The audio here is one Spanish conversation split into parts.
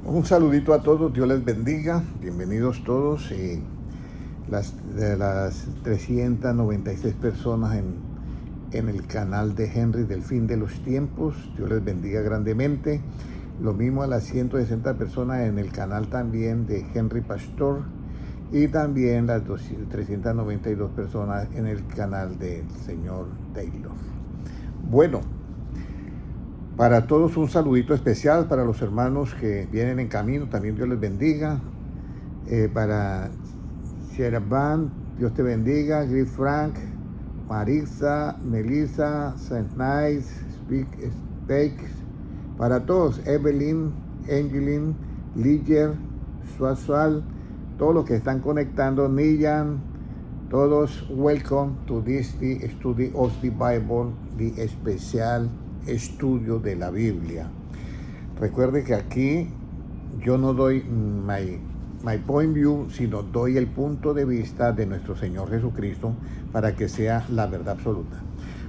Un saludito a todos, Dios les bendiga, bienvenidos todos. De las 396 personas en el canal de Henry del Fin de los Tiempos, Dios les bendiga grandemente. Lo mismo a las 160 personas en el canal también de Henry Pastor y también las 392 personas en el canal del señor Taylor. Bueno, para todos un saludito especial, para los hermanos que vienen en camino, también Dios les bendiga. Para Sheraban, Dios te bendiga. Griff Frank, Marisa, Melissa, Saint Nice, Speak, para todos, Evelyn, Angeline, Liger, Suazual, todos los que están conectando, Niyan, todos, welcome to this study of the Bible, the especial estudio de la Biblia. Recuerde que aquí yo no doy my point view, sino doy el punto de vista de nuestro Señor Jesucristo para que sea la verdad absoluta.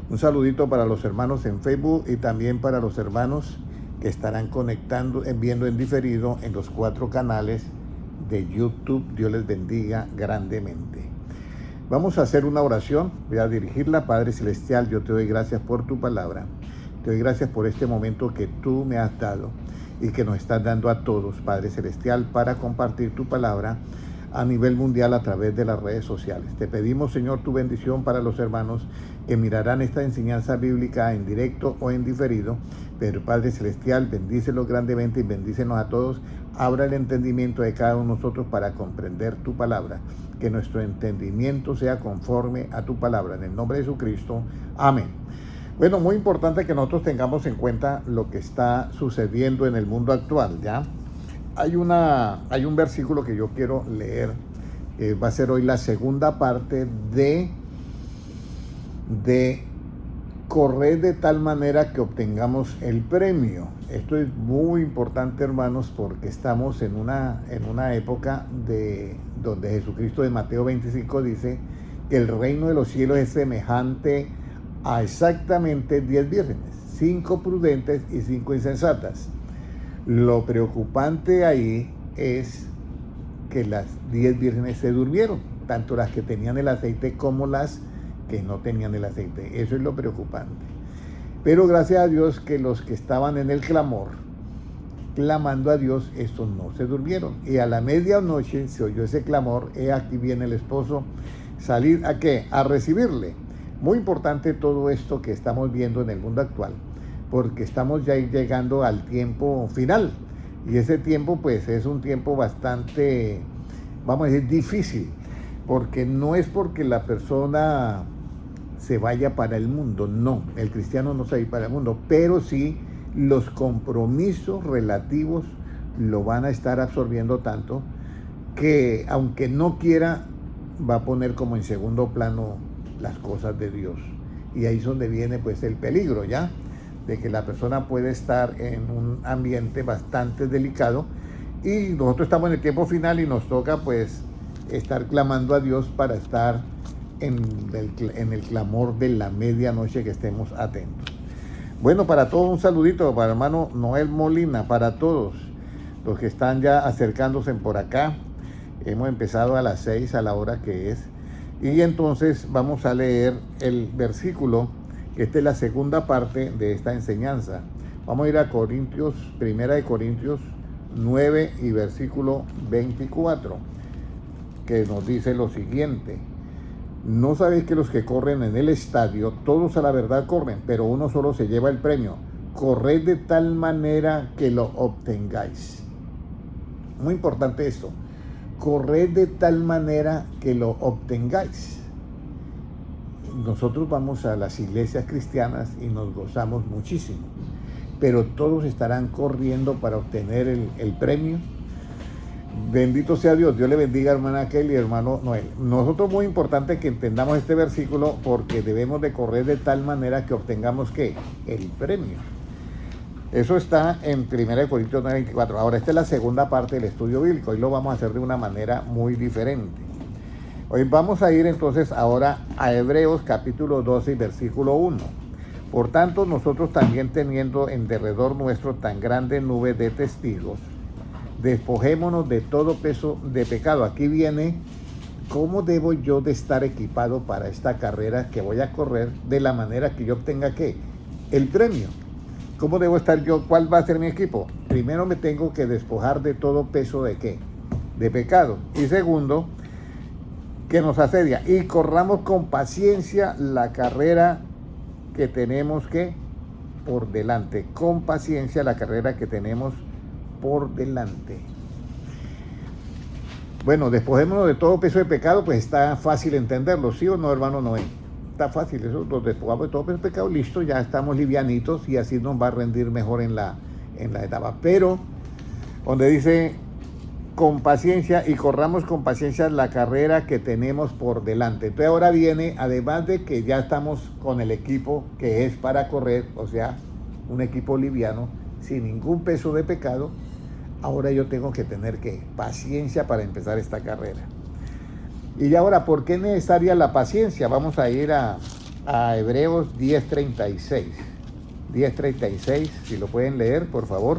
Un saludito para los hermanos en Facebook y también para los hermanos que estarán conectando, viendo en diferido en los 4 canales de YouTube. Dios les bendiga grandemente. Vamos a hacer una oración, voy a dirigirla. Padre Celestial, yo te doy gracias por tu palabra. Te doy gracias por este momento que tú me has dado y que nos estás dando a todos, Padre Celestial, para compartir tu palabra a nivel mundial a través de las redes sociales. Te pedimos, Señor, tu bendición para los hermanos que mirarán esta enseñanza bíblica en directo o en diferido. Pero, Padre Celestial, bendícelos grandemente y bendícenos a todos. Abra el entendimiento de cada uno de nosotros para comprender tu palabra. Que nuestro entendimiento sea conforme a tu palabra. En el nombre de Jesucristo. Amén. Bueno, muy importante que nosotros tengamos en cuenta lo que está sucediendo en el mundo actual, ¿ya? Hay un versículo que yo quiero leer, va a ser hoy la segunda parte de correr de tal manera que obtengamos el premio. Esto es muy importante, hermanos, porque estamos en una época donde Jesucristo de Mateo 25 dice que el reino de los cielos es semejante a exactamente 10 vírgenes, 5 prudentes y 5 insensatas. Lo preocupante ahí es que las 10 vírgenes se durmieron, tanto las que tenían el aceite como las que no tenían el aceite. Eso es lo preocupante. Pero gracias a Dios que los que estaban en el clamor, clamando a Dios, estos no se durmieron. Y a la medianoche se oyó ese clamor, aquí viene el esposo, salir ¿a qué? A recibirle. Muy importante todo esto que estamos viendo en el mundo actual, porque estamos ya llegando al tiempo final, y ese tiempo pues es un tiempo bastante, vamos a decir, difícil, porque no es porque la persona se vaya para el mundo, no, el cristiano no se va a ir para el mundo, pero sí los compromisos relativos lo van a estar absorbiendo tanto que aunque no quiera, va a poner como en segundo plano las cosas de Dios, y ahí es donde viene pues el peligro, ¿ya? De que la persona puede estar en un ambiente bastante delicado, y nosotros estamos en el tiempo final y nos toca pues estar clamando a Dios para estar en el clamor de la medianoche, que estemos atentos. Bueno, para todos un saludito para el hermano Noel Molina, para todos los que están ya acercándose por acá. Hemos empezado a las 6 a la hora que es, y entonces vamos a leer el versículo, que esta es la segunda parte de esta enseñanza. Vamos a ir a Primera de Corintios 9 y versículo 24, que nos dice lo siguiente: ¿no sabéis que los que corren en el estadio, todos a la verdad corren, pero uno solo se lleva el premio? Corred de tal manera que lo obtengáis. Muy importante esto. Corred de tal manera que lo obtengáis. Nosotros vamos a las iglesias cristianas y nos gozamos muchísimo, pero todos estarán corriendo para obtener el premio. Bendito sea Dios. Dios le bendiga, hermana Kelly y hermano Noel. Nosotros, muy importante que entendamos este versículo, porque debemos de correr de tal manera que obtengamos ¿qué? El premio. Eso está en 1 Corintios 9:24. Ahora, esta es la segunda parte del estudio bíblico. Hoy lo vamos a hacer de una manera muy diferente. Hoy vamos a ir entonces ahora a Hebreos capítulo 12 y versículo 1. Por tanto, nosotros también, teniendo en derredor nuestro tan grande nube de testigos, Despojémonos de todo peso de pecado. Aquí viene cómo debo yo de estar equipado para esta carrera que voy a correr de la manera que yo obtenga ¿qué? El premio. ¿Cómo debo estar yo? ¿Cuál va a ser mi equipo? Primero me tengo que despojar de todo peso de ¿qué? De pecado. Y segundo, que nos asedia. Y corramos con paciencia la carrera que tenemos que por delante. Con paciencia la carrera que tenemos por delante. Bueno, despojémonos de todo peso de pecado, pues está fácil entenderlo, ¿sí o no, hermano Noé? Está fácil, eso, nos despojamos de todo peso de pecado, listo, ya estamos livianitos y así nos va a rendir mejor en la etapa. Pero, donde dice, con paciencia y corramos con paciencia la carrera que tenemos por delante. Entonces ahora viene, además de que ya estamos con el equipo que es para correr, o sea, un equipo liviano, sin ningún peso de pecado, ahora yo tengo que tener ¿qué? Paciencia para empezar esta carrera. Y ahora, ¿por qué es necesaria la paciencia? Vamos a ir a Hebreos 10:36. 10:36, si lo pueden leer, por favor.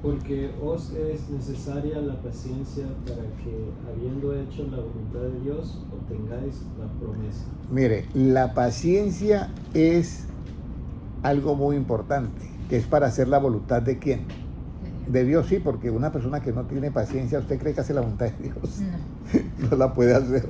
Porque os es necesaria la paciencia para que, habiendo hecho la voluntad de Dios, obtengáis la promesa. Mire, la paciencia es algo muy importante, que es para hacer la voluntad de ¿quién? De Dios, sí, porque una persona que no tiene paciencia, ¿usted cree que hace la voluntad de Dios? No la puede hacer.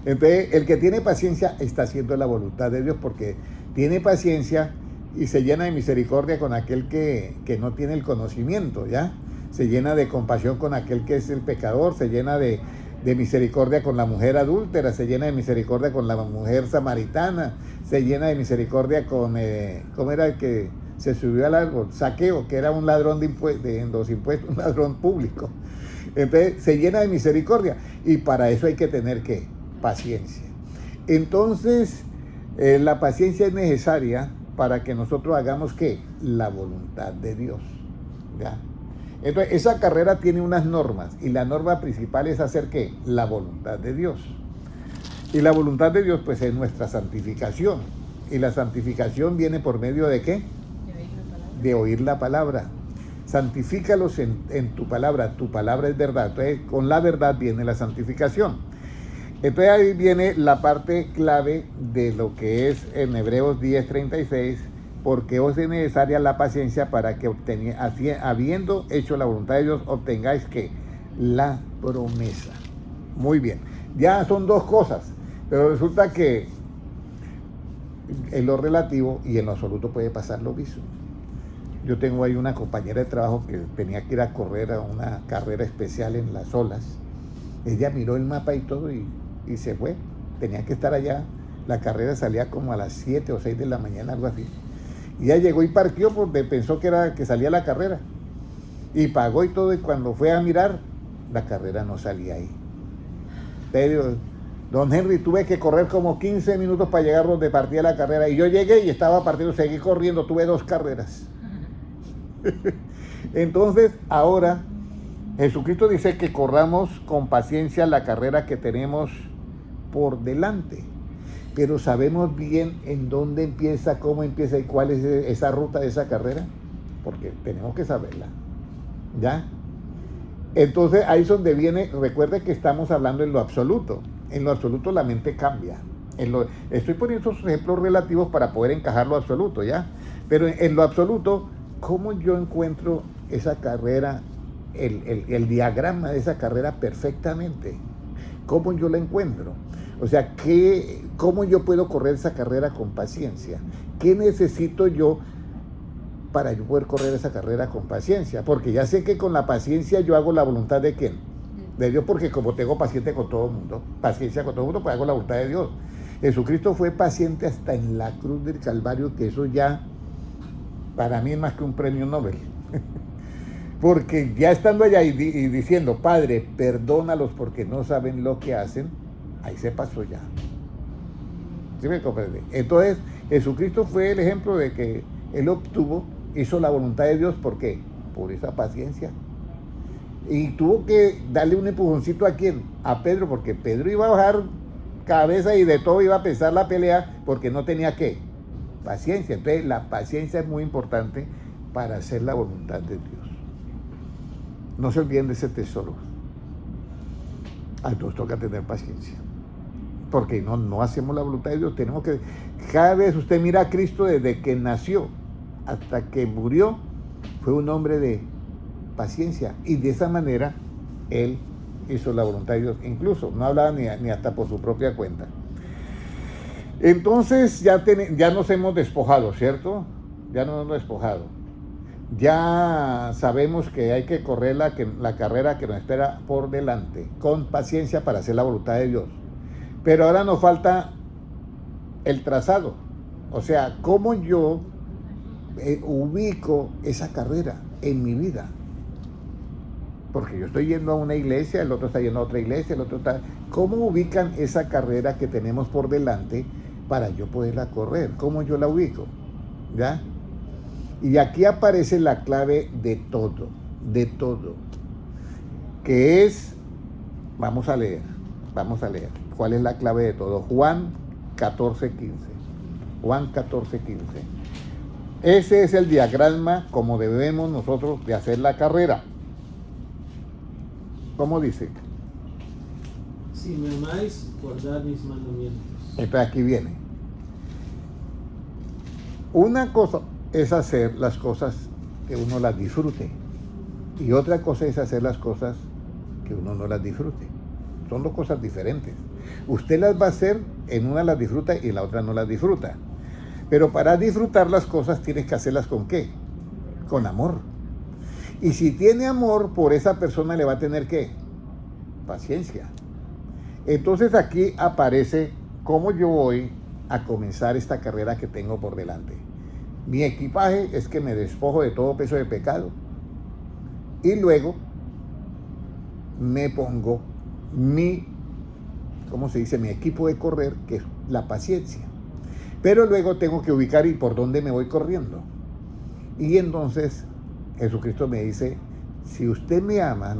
Entonces, el que tiene paciencia está haciendo la voluntad de Dios porque tiene paciencia y se llena de misericordia con aquel que no tiene el conocimiento, ¿ya? Se llena de compasión con aquel que es el pecador, se llena de misericordia con la mujer adúltera, se llena de misericordia con la mujer samaritana, se llena de misericordia con, ¿cómo era el que se subió al árbol? Zaqueo, que era un ladrón de los impuestos, un ladrón público. Entonces, se llena de misericordia y para eso hay que tener, ¿qué? Paciencia. Entonces, la paciencia es necesaria para que nosotros hagamos ¿qué? La voluntad de Dios, ¿ya? Entonces, esa carrera tiene unas normas y la norma principal es hacer ¿qué? La voluntad de Dios. Y la voluntad de Dios pues es nuestra santificación. Y la santificación viene por medio de ¿qué? De oír la palabra. Santifícalos en tu palabra es verdad. Entonces, con la verdad viene la santificación. Entonces ahí viene la parte clave de lo que es en Hebreos 10:36, porque os es necesaria la paciencia para que habiendo hecho la voluntad de Dios, obtengáis que la promesa. Muy bien, ya son dos cosas, pero resulta que en lo relativo y en lo absoluto puede pasar lo mismo. Yo tengo ahí una compañera de trabajo que tenía que ir a correr a una carrera especial en las olas. Ella miró el mapa y todo y se fue. Tenía que estar allá. La carrera salía como a las 7 o 6 de la mañana, algo así. Y ella llegó y parqueó porque pensó que salía la carrera. Y pagó y todo, y cuando fue a mirar, la carrera no salía ahí. Pero, don Henry, tuve que correr como 15 minutos para llegar donde partía la carrera. Y yo llegué y estaba partiendo, seguí corriendo, tuve 2 carreras. Entonces, ahora, Jesucristo dice que corramos con paciencia la carrera que tenemos por delante. Pero ¿sabemos bien en dónde empieza, cómo empieza y cuál es esa ruta de esa carrera? Porque tenemos que saberla, ¿ya? Entonces ahí es donde viene, recuerde que estamos hablando en lo absoluto. En lo absoluto la mente cambia. Estoy poniendo esos ejemplos relativos para poder encajar lo absoluto, ¿ya? Pero en lo absoluto, ¿cómo yo encuentro esa carrera, el diagrama de esa carrera perfectamente? ¿Cómo yo la encuentro? O sea, ¿cómo yo puedo correr esa carrera con paciencia? ¿Qué necesito yo para yo poder correr esa carrera con paciencia? Porque ya sé que con la paciencia yo hago la voluntad de ¿quién? De Dios, porque como tengo paciencia con todo el mundo, pues hago la voluntad de Dios. Jesucristo fue paciente hasta en la cruz del Calvario, que eso ya para mí es más que un premio Nobel. Porque ya estando allá y diciendo, Padre, perdónalos porque no saben lo que hacen, ahí se pasó ya. ¿Sí me comprende? Entonces, Jesucristo fue el ejemplo de que Él hizo la voluntad de Dios, ¿por qué? Por esa paciencia. Y tuvo que darle un empujoncito a ¿quién? A Pedro, porque Pedro iba a bajar cabeza y de todo iba a pesar la pelea, porque no tenía ¿qué? Paciencia. Entonces, la paciencia es muy importante para hacer la voluntad de Dios. No se olviden de ese tesoro. A nos toca tener paciencia. Porque no hacemos la voluntad de Dios. Tenemos que, cada vez usted mira a Cristo desde que nació hasta que murió, fue un hombre de paciencia. Y de esa manera, él hizo la voluntad de Dios. Incluso no hablaba ni hasta por su propia cuenta. Entonces ya nos hemos despojado, ¿cierto? Ya nos hemos despojado. Ya sabemos que hay que correr la carrera que nos espera por delante, con paciencia para hacer la voluntad de Dios. Pero ahora nos falta el trazado. O sea, cómo yo ubico esa carrera en mi vida. Porque yo estoy yendo a una iglesia, el otro está yendo a otra iglesia, el otro está... ¿Cómo ubican esa carrera que tenemos por delante para yo poderla correr? ¿Cómo yo la ubico? ¿Ya? Y aquí aparece la clave de todo, que es, vamos a leer, ¿cuál es la clave de todo? Juan 14:15, Juan 14:15. Ese es el diagrama como debemos nosotros de hacer la carrera. ¿Cómo dice? Si me amáis, guardad mis mandamientos. Entonces aquí viene. Una cosa es hacer las cosas que uno las disfrute. Y otra cosa es hacer las cosas que uno no las disfrute. Son dos cosas diferentes. Usted las va a hacer, en una las disfruta y en la otra no las disfruta. Pero para disfrutar las cosas tienes que hacerlas ¿con qué? Con amor. Y si tiene amor por esa persona le va a tener ¿qué? Paciencia. Entonces aquí aparece cómo yo voy a comenzar esta carrera que tengo por delante. Mi equipaje es que me despojo de todo peso de pecado. Y luego me pongo mi equipo de correr, que es la paciencia. Pero luego tengo que ubicar y por dónde me voy corriendo. Y entonces Jesucristo me dice, si usted me ama,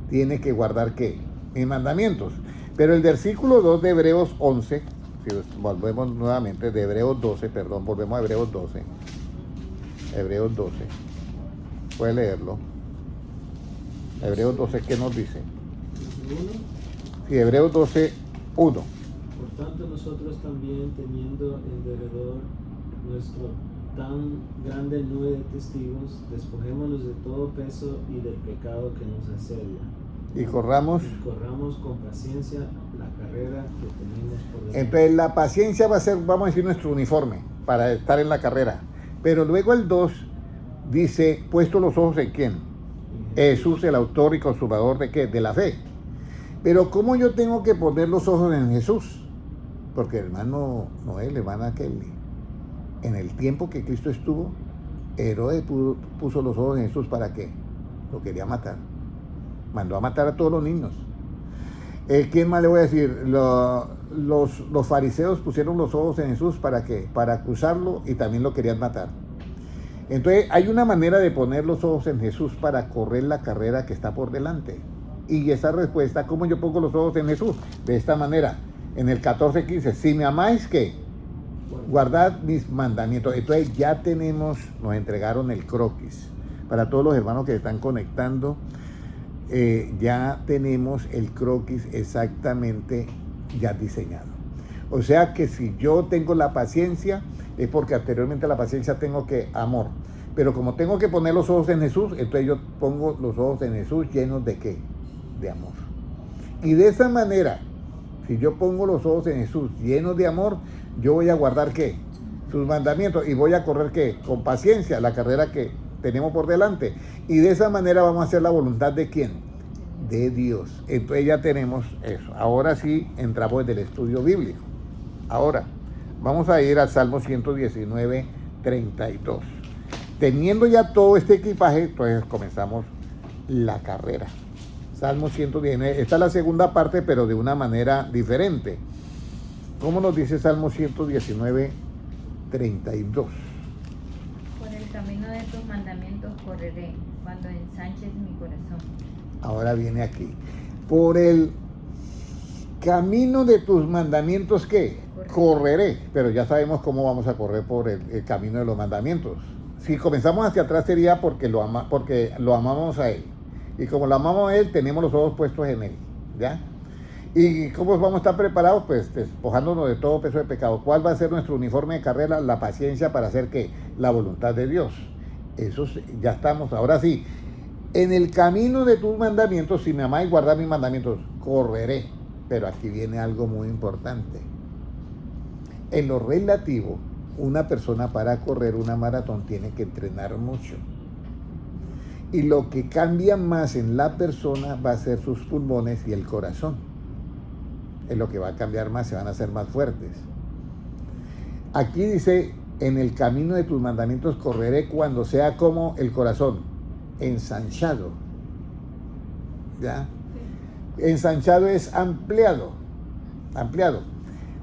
tiene que guardar ¿qué? Mis mandamientos. Pero el versículo 2 de Hebreos 11, si volvemos nuevamente, de Hebreos 12, perdón, volvemos a Hebreos 12. Hebreos 12. Puede leerlo. Hebreos 12, ¿qué nos dice? Sí, Hebreos 12, 1. Por tanto, nosotros también, teniendo en derredor nuestro tan grande nube de testigos, despojémonos de todo peso y del pecado que nos asedia. Y corramos con paciencia la carrera que tenemos por delante. Entonces la paciencia va a ser, vamos a decir, nuestro uniforme para estar en la carrera. Pero luego el 2 dice, puesto los ojos en ¿quién? Jesús, el autor y consumador de ¿qué? De la fe. Pero ¿cómo yo tengo que poner los ojos en Jesús? Porque hermano Noel, hermana Kelly, en el tiempo que Cristo estuvo, Herodes puso los ojos en Jesús. ¿Para qué? Lo quería matar. Mandó a matar a todos los niños. ¿Quién más le voy a decir? Los fariseos pusieron los ojos en Jesús. ¿Para qué? Para acusarlo y también lo querían matar. Entonces hay una manera de poner los ojos en Jesús para correr la carrera que está por delante. Y esa respuesta, ¿cómo yo pongo los ojos en Jesús? De esta manera, en el 14:15, si me amáis, ¿qué? Guardad mis mandamientos. Entonces ya nos entregaron el croquis. Para todos los hermanos que se están conectando, ya tenemos el croquis exactamente ya diseñado. O sea que si yo tengo la paciencia, es porque anteriormente a la paciencia tengo que amor. Pero como tengo que poner los ojos en Jesús, entonces yo pongo los ojos en Jesús llenos de ¿qué? De amor. Y de esa manera, si yo pongo los ojos en Jesús llenos de amor, yo voy a guardar ¿qué? Sus mandamientos y voy a correr ¿qué? Con paciencia la carrera que tenemos por delante. Y de esa manera vamos a hacer la voluntad ¿de quién? De Dios. Entonces ya tenemos eso. Ahora sí entramos en el estudio bíblico. Ahora vamos a ir al Salmo 119, 32. Teniendo ya todo este equipaje, entonces comenzamos la carrera. Salmo 119, esta es la segunda parte, pero de una manera diferente. ¿Cómo nos dice Salmo 119, 32? Por el camino de tus mandamientos correré, cuando ensanches mi corazón. Ahora viene aquí. Por el camino de tus mandamientos, ¿qué? Correré. Pero ya sabemos cómo vamos a correr por el camino de los mandamientos. si comenzamos hacia atrás sería porque lo amamos a Él. Y como lo amamos a Él, tenemos los ojos puestos en Él, ¿ya? ¿Y cómo vamos a estar preparados? Pues despojándonos de todo peso de pecado. ¿Cuál va a ser nuestro uniforme de carrera? La paciencia para hacer ¿qué? La voluntad de Dios. Eso ya estamos. Ahora sí, en el camino de tus mandamientos, si me amáis y guardad mis mandamientos, correré. Pero aquí viene algo muy importante. En lo relativo, una persona para correr una maratón tiene que entrenar mucho. Y lo que cambia más en la persona va a ser sus pulmones y el corazón. Es lo que va a cambiar más, se van a hacer más fuertes. Aquí dice, en el camino de tus mandamientos correré cuando sea como el corazón, ensanchado. ¿Ya? Ensanchado es ampliado.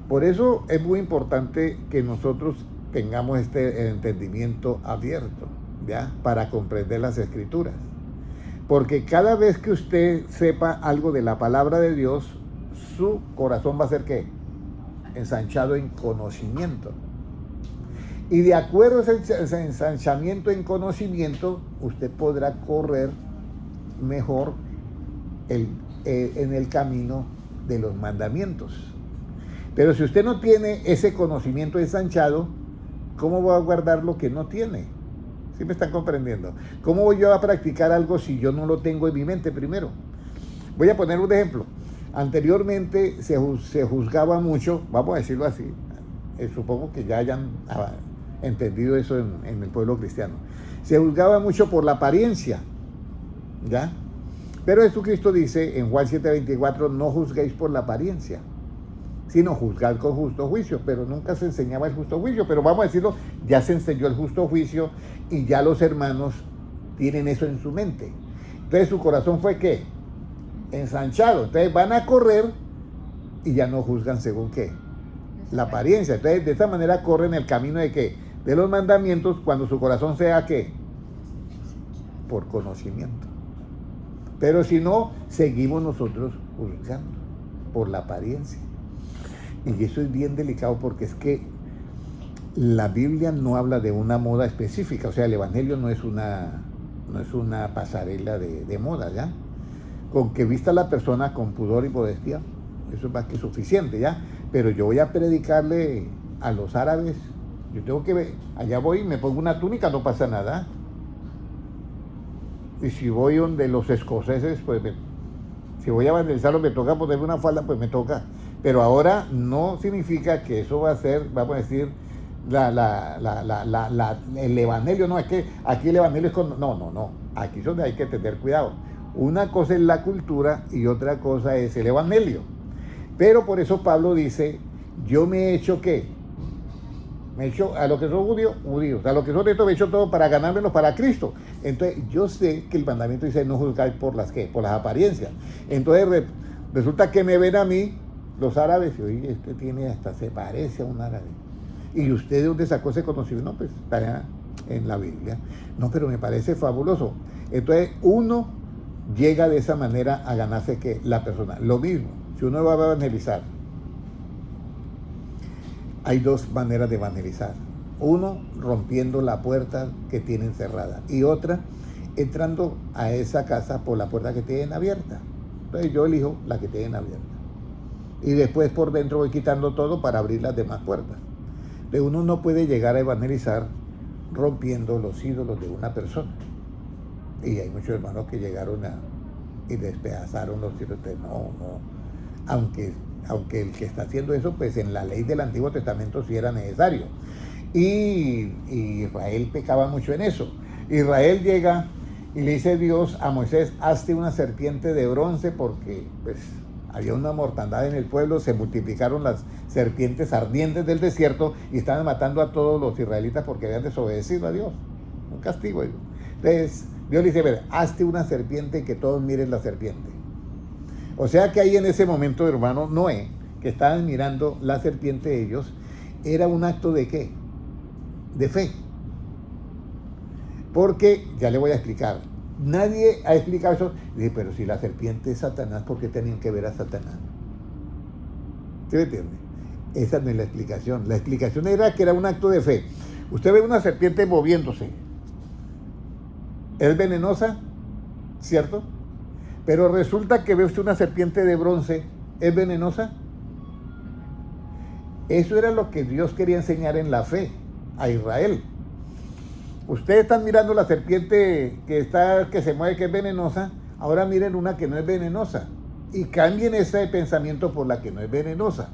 Por eso es muy importante que nosotros tengamos este entendimiento abierto, ¿ya? Para comprender las Escrituras. Porque cada vez que usted sepa algo de la palabra de Dios, su corazón va a ser ¿qué? Ensanchado en conocimiento. Y de acuerdo a ese ensanchamiento en conocimiento, usted podrá correr mejor en el camino de los mandamientos. Pero si usted no tiene ese conocimiento ensanchado, ¿cómo va a guardar lo que no tiene? ¿Sí me están comprendiendo? ¿Cómo voy yo a practicar algo si yo no lo tengo en mi mente primero? Voy a poner un ejemplo. Anteriormente se juzgaba mucho, vamos a decirlo así, supongo que ya hayan entendido eso en el pueblo cristiano. Se juzgaba mucho por la apariencia, ¿ya? Pero Jesucristo dice en Juan 7:24, no juzguéis por la apariencia, sino juzgar con justo juicio. Pero nunca se enseñaba el justo juicio, pero vamos a decirlo, ya se enseñó el justo juicio y ya los hermanos tienen eso en su mente. Entonces su corazón fue ¿qué? Ensanchado. Entonces van a correr y ya no juzgan según ¿qué? La apariencia. Entonces de esta manera corren el camino de ¿qué? De los mandamientos cuando su corazón sea ¿qué? Por conocimiento. Pero si no, seguimos nosotros juzgando por la apariencia. Y eso es bien delicado porque es que la Biblia no habla de una moda específica. O sea, el Evangelio no es una pasarela de moda, ¿ya? Con que vista la persona con pudor y modestia, eso es más que suficiente, ¿ya? Pero yo voy a predicarle a los árabes, yo tengo que ver, allá voy y me pongo una túnica, no pasa nada. Y si voy donde los escoceses, pues si voy a evangelizarlos me toca ponerme una falda, pues me toca. Pero ahora no significa que eso va a ser, vamos a decir, el evangelio. No, es que aquí el evangelio es con... No. Aquí es donde hay que tener cuidado. Una cosa es la cultura y otra cosa es el evangelio. Pero por eso Pablo dice, yo me he hecho ¿qué? Me he hecho a los que son judíos, a los que son estos me he hecho todo para ganármelos para Cristo. Entonces yo sé que el mandamiento dice no juzgáis por las ¿qué? Por las apariencias. Entonces resulta que me ven a mí los árabes y oye, este tiene hasta se parece a un árabe. ¿Y usted de dónde sacó ese conocimiento? No, pues está en la Biblia. No, pero me parece fabuloso. Entonces uno llega de esa manera a ganarse que la persona. Lo mismo, si uno va a evangelizar, hay dos maneras de evangelizar. Uno, rompiendo la puerta que tienen cerrada. Y otra, entrando a esa casa por la puerta que tienen abierta. Entonces yo elijo la que tienen abierta. Y después por dentro voy quitando todo para abrir las demás puertas. Pero uno no puede llegar a evangelizar rompiendo los ídolos de una persona. Y hay muchos hermanos que llegaron y despedazaron los ídolos. No. Aunque el que está haciendo eso, pues en la ley del Antiguo Testamento sí era necesario. Y Israel pecaba mucho en eso. Israel llega y le dice Dios a Moisés, hazte una serpiente de bronce porque pues había una mortandad en el pueblo, se multiplicaron las serpientes ardientes del desierto y estaban matando a todos los israelitas porque habían desobedecido a Dios. Un castigo. Entonces Dios le dice, hazte una serpiente y que todos miren la serpiente. O sea que ahí en ese momento, hermano, Noé, que estaban mirando la serpiente de ellos, era un acto de ¿qué? De fe. Porque, ya le voy a explicar, nadie ha explicado eso. Dice, pero si la serpiente es Satanás, ¿por qué tenían que ver a Satanás? ¿Sí me entiende? Esa no es la explicación. La explicación era que era un acto de fe. Usted ve una serpiente moviéndose, Es venenosa, ¿cierto? Pero resulta que ve usted una serpiente de bronce, ¿es venenosa? Eso era lo que Dios quería enseñar en la fe a Israel. Ustedes están mirando la serpiente que se mueve, que es venenosa, ahora miren una que no es venenosa y cambien ese pensamiento por la que no es venenosa.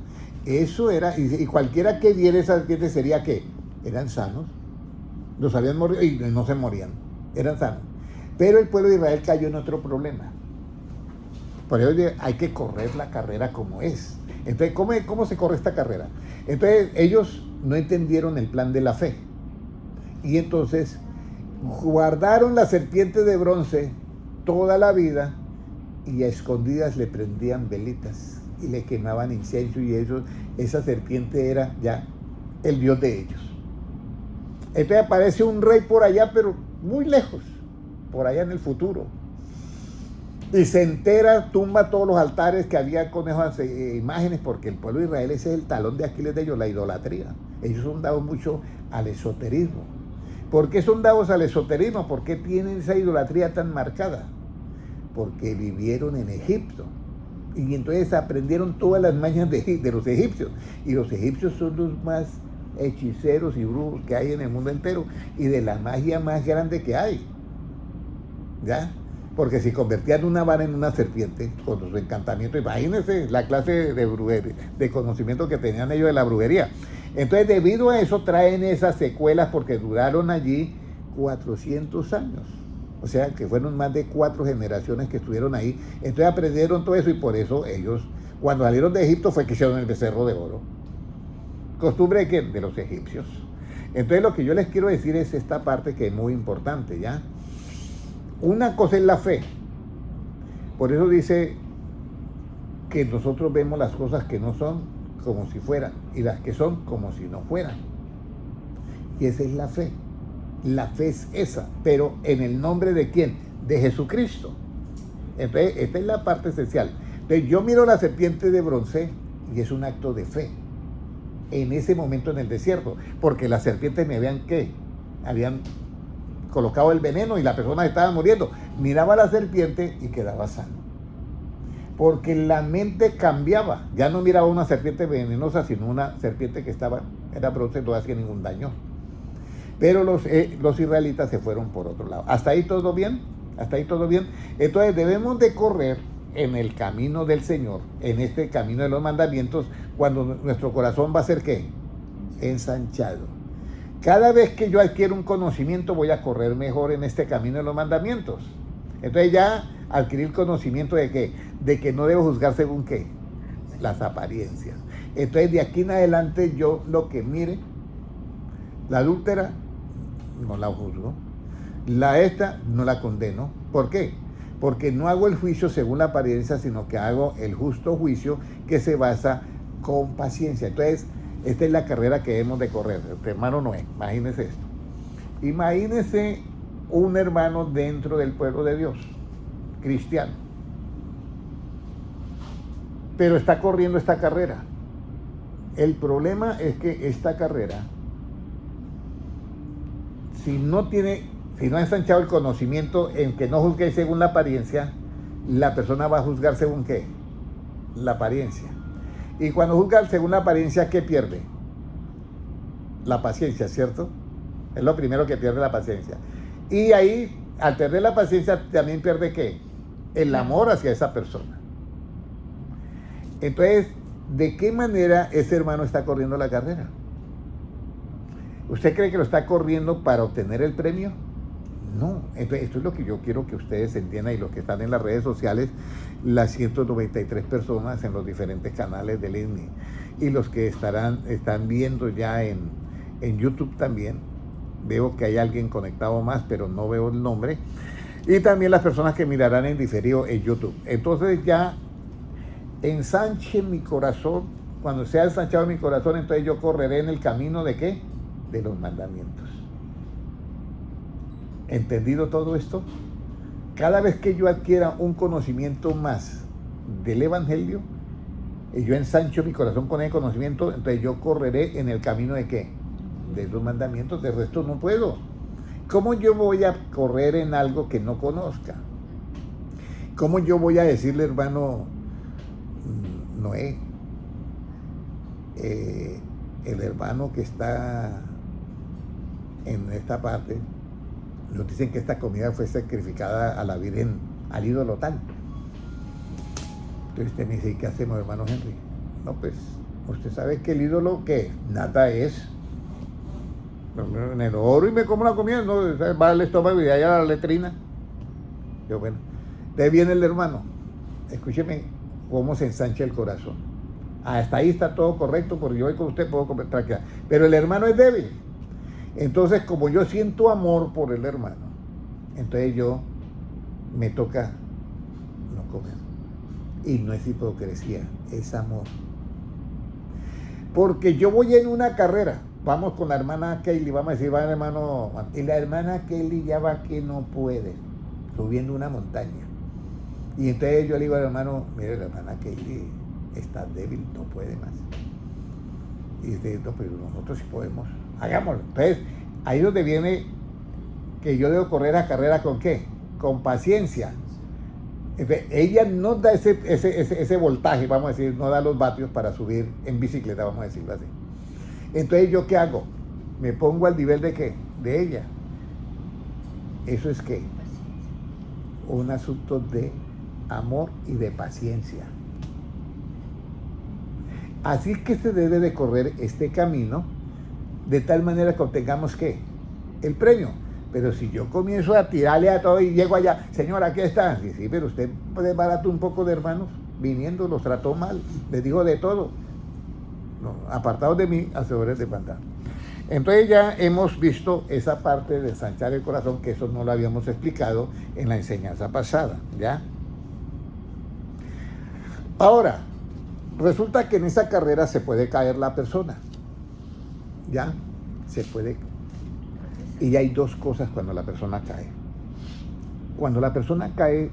Eso era, y cualquiera que viera esa serpiente sería que eran sanos, los habían morido y no se morían, eran sanos. Pero el pueblo de Israel cayó en otro problema. Por eso hay que correr la carrera como es. Entonces, ¿cómo se corre esta carrera? Entonces, ellos no entendieron el plan de la fe. Y entonces, guardaron la serpiente de bronce toda la vida y a escondidas le prendían velitas y le quemaban incienso y esa serpiente era ya el dios de ellos. Entonces aparece un rey por allá, pero muy lejos, por allá en el futuro. Y se entera, tumba todos los altares que había con esas imágenes, porque el pueblo de Israel ese es el talón de Aquiles de ellos, la idolatría. Ellos son dados mucho al esoterismo. ¿Por qué son dados al esoterismo? ¿Por qué tienen esa idolatría tan marcada? Porque vivieron en Egipto. Y entonces aprendieron todas las mañas de los egipcios. Y los egipcios son los más hechiceros y brujos que hay en el mundo entero. Y de la magia más grande que hay. ¿Ya? Porque si convertían una vara en una serpiente con su encantamiento, imagínense la clase de brujería, de conocimiento que tenían ellos de la brujería. Entonces, debido a eso, traen esas secuelas porque duraron allí 400 años. O sea, que fueron más de 4 generaciones que estuvieron ahí. Entonces aprendieron todo eso y por eso ellos, cuando salieron de Egipto, fue que hicieron el becerro de oro. ¿Costumbre de quién? De los egipcios. Entonces, lo que yo les quiero decir es esta parte que es muy importante, ¿ya? Una cosa es la fe. Por eso dice que nosotros vemos las cosas que no son como si fueran y las que son como si no fueran. Y esa es la fe. La fe es esa, pero en el nombre de ¿quién? De Jesucristo. Entonces, esta es la parte esencial. Entonces, yo miro la serpiente de bronce y es un acto de fe. En ese momento en el desierto, porque las serpientes me vean que habían colocado el veneno y la persona estaba muriendo. Miraba a la serpiente y quedaba sano. Porque la mente cambiaba. Ya no miraba una serpiente venenosa, sino una serpiente que era bronce, no hacía ningún daño. Pero los israelitas se fueron por otro lado. ¿Hasta ahí todo bien? ¿Hasta ahí todo bien? Entonces debemos de correr en el camino del Señor, en este camino de los mandamientos, cuando nuestro corazón va a ser ¿qué? Ensanchado. Cada vez que yo adquiero un conocimiento voy a correr mejor en este camino de los mandamientos. Entonces ya adquirir conocimiento de ¿qué? De que no debo juzgar según ¿qué? Las apariencias. Entonces de aquí en adelante yo lo que mire, la adúltera no la juzgo, esta no la condeno. ¿Por qué? Porque no hago el juicio según la apariencia, sino que hago el justo juicio que se basa con paciencia. Entonces, esta es la carrera que debemos de correr. Hermano Noé, imagínese esto. Imagínese un hermano dentro del pueblo de Dios, cristiano, pero está corriendo esta carrera. El problema es que esta carrera, si no ha ensanchado el conocimiento en que no juzgue según la apariencia, la persona va a juzgar según ¿qué? La apariencia. Y cuando juzga según la apariencia, ¿qué pierde? La paciencia, ¿cierto? Es lo primero que pierde la paciencia. Y ahí, al perder la paciencia, también pierde ¿qué? El amor hacia esa persona. Entonces, ¿de qué manera ese hermano está corriendo la carrera? ¿Usted cree que lo está corriendo para obtener el premio? No. Entonces, esto es lo que yo quiero que ustedes entiendan y los que están en las redes sociales, las 193 personas en los diferentes canales del INNI y los que están viendo ya en YouTube también. Veo que hay alguien conectado más, pero no veo el nombre. Y también las personas que mirarán en diferido en YouTube. Entonces ya ensanche mi corazón. Cuando sea ensanchado mi corazón, entonces yo correré en el camino ¿de qué? De los mandamientos. ¿Entendido todo esto? Cada vez que yo adquiera un conocimiento más del Evangelio, y yo ensancho mi corazón con el conocimiento, entonces yo correré en el camino ¿de qué? De los mandamientos. De resto no puedo. ¿Cómo yo voy a correr en algo que no conozca? ¿Cómo yo voy a decirle, hermano Noé, el hermano que está en esta parte, nos dicen que esta comida fue sacrificada a la Virgen, al ídolo tal? Entonces usted me dice, ¿y qué hacemos, hermano Henry? No, pues, usted sabe que el ídolo, ¿qué? Nada es. En el oro y me como la comida, no, va al estómago y de allá a la letrina. Yo, bueno, de ahí viene el hermano. Escúcheme cómo se ensancha el corazón. Hasta ahí está todo correcto, porque yo voy con usted, puedo comer tranquila. Pero el hermano es débil. Entonces, como yo siento amor por el hermano, entonces yo me toca no comer. Y no es hipocresía, es amor. Porque yo voy en una carrera, vamos con la hermana Kelly, vamos a decir, va el hermano, y la hermana Kelly ya va que no puede, subiendo una montaña. Y entonces yo le digo al hermano, mire, la hermana Kelly está débil, no puede más. Y dice, no, pero nosotros sí podemos, hagámoslo. Entonces, ahí es donde viene que yo debo correr la carrera ¿con qué? Con paciencia. Entonces, ella no da ese voltaje, vamos a decir, no da los vatios para subir en bicicleta, vamos a decirlo así. Entonces, ¿yo qué hago? Me pongo al nivel de ¿qué? De ella. ¿Eso es qué? Un asunto de amor y de paciencia. Así que se debe de correr este camino de tal manera que obtengamos ¿qué? El premio. Pero si yo comienzo a tirarle a todo y llego allá, señora, aquí está. Sí, sí, pero usted desbarató un poco de hermanos, viniendo, los trató mal, les dijo de todo. No, apartados de mí, hacedores de maldad. Entonces ya hemos visto esa parte de ensanchar el corazón, que eso no lo habíamos explicado en la enseñanza pasada, ¿ya? Ahora, resulta que en esa carrera se puede caer la persona, ¿ya? Se puede. Y hay dos cosas cuando la persona cae. Cuando la persona cae,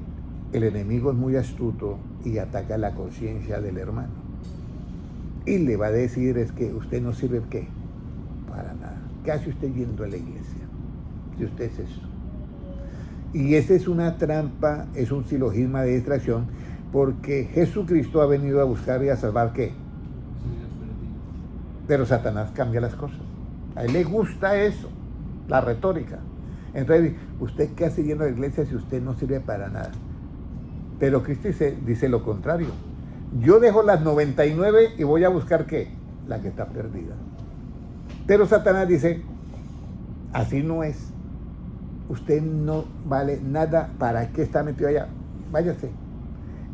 el enemigo es muy astuto y ataca la conciencia del hermano. Y le va a decir es que usted no sirve ¿qué? Para nada. ¿Qué hace usted yendo a la iglesia? Si usted es eso. Y esa es una trampa, es un silogismo de distracción, porque Jesucristo ha venido a buscar y a salvar ¿qué? Pero Satanás cambia las cosas. A él le gusta eso, la retórica. Entonces, ¿usted qué hace yendo a la iglesia si usted no sirve para nada? Pero Cristo dice lo contrario. Yo dejo las 99 y voy a buscar ¿qué? La que está perdida. Pero Satanás dice, así no es. Usted no vale nada, ¿para qué está metido allá? Váyase.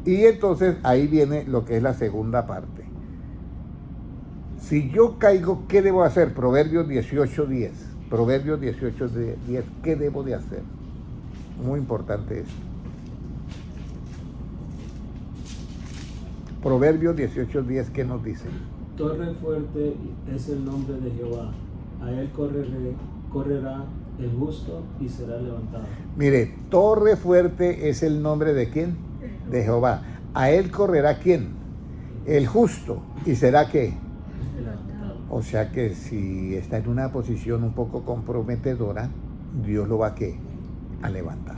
Y entonces ahí viene lo que es la segunda parte. Si yo caigo, ¿qué debo hacer? Proverbios 18:10. Proverbios 18:10. ¿Qué debo de hacer? Muy importante esto. Proverbios 18:10, ¿qué nos dice? Torre fuerte es el nombre de Jehová. A él correrá el justo y será levantado. Mire, torre fuerte es el nombre de ¿quién? De Jehová. A él correrá ¿quién? El justo. ¿Y será qué? O sea que si está en una posición un poco comprometedora, Dios lo va a ¿qué? A levantar.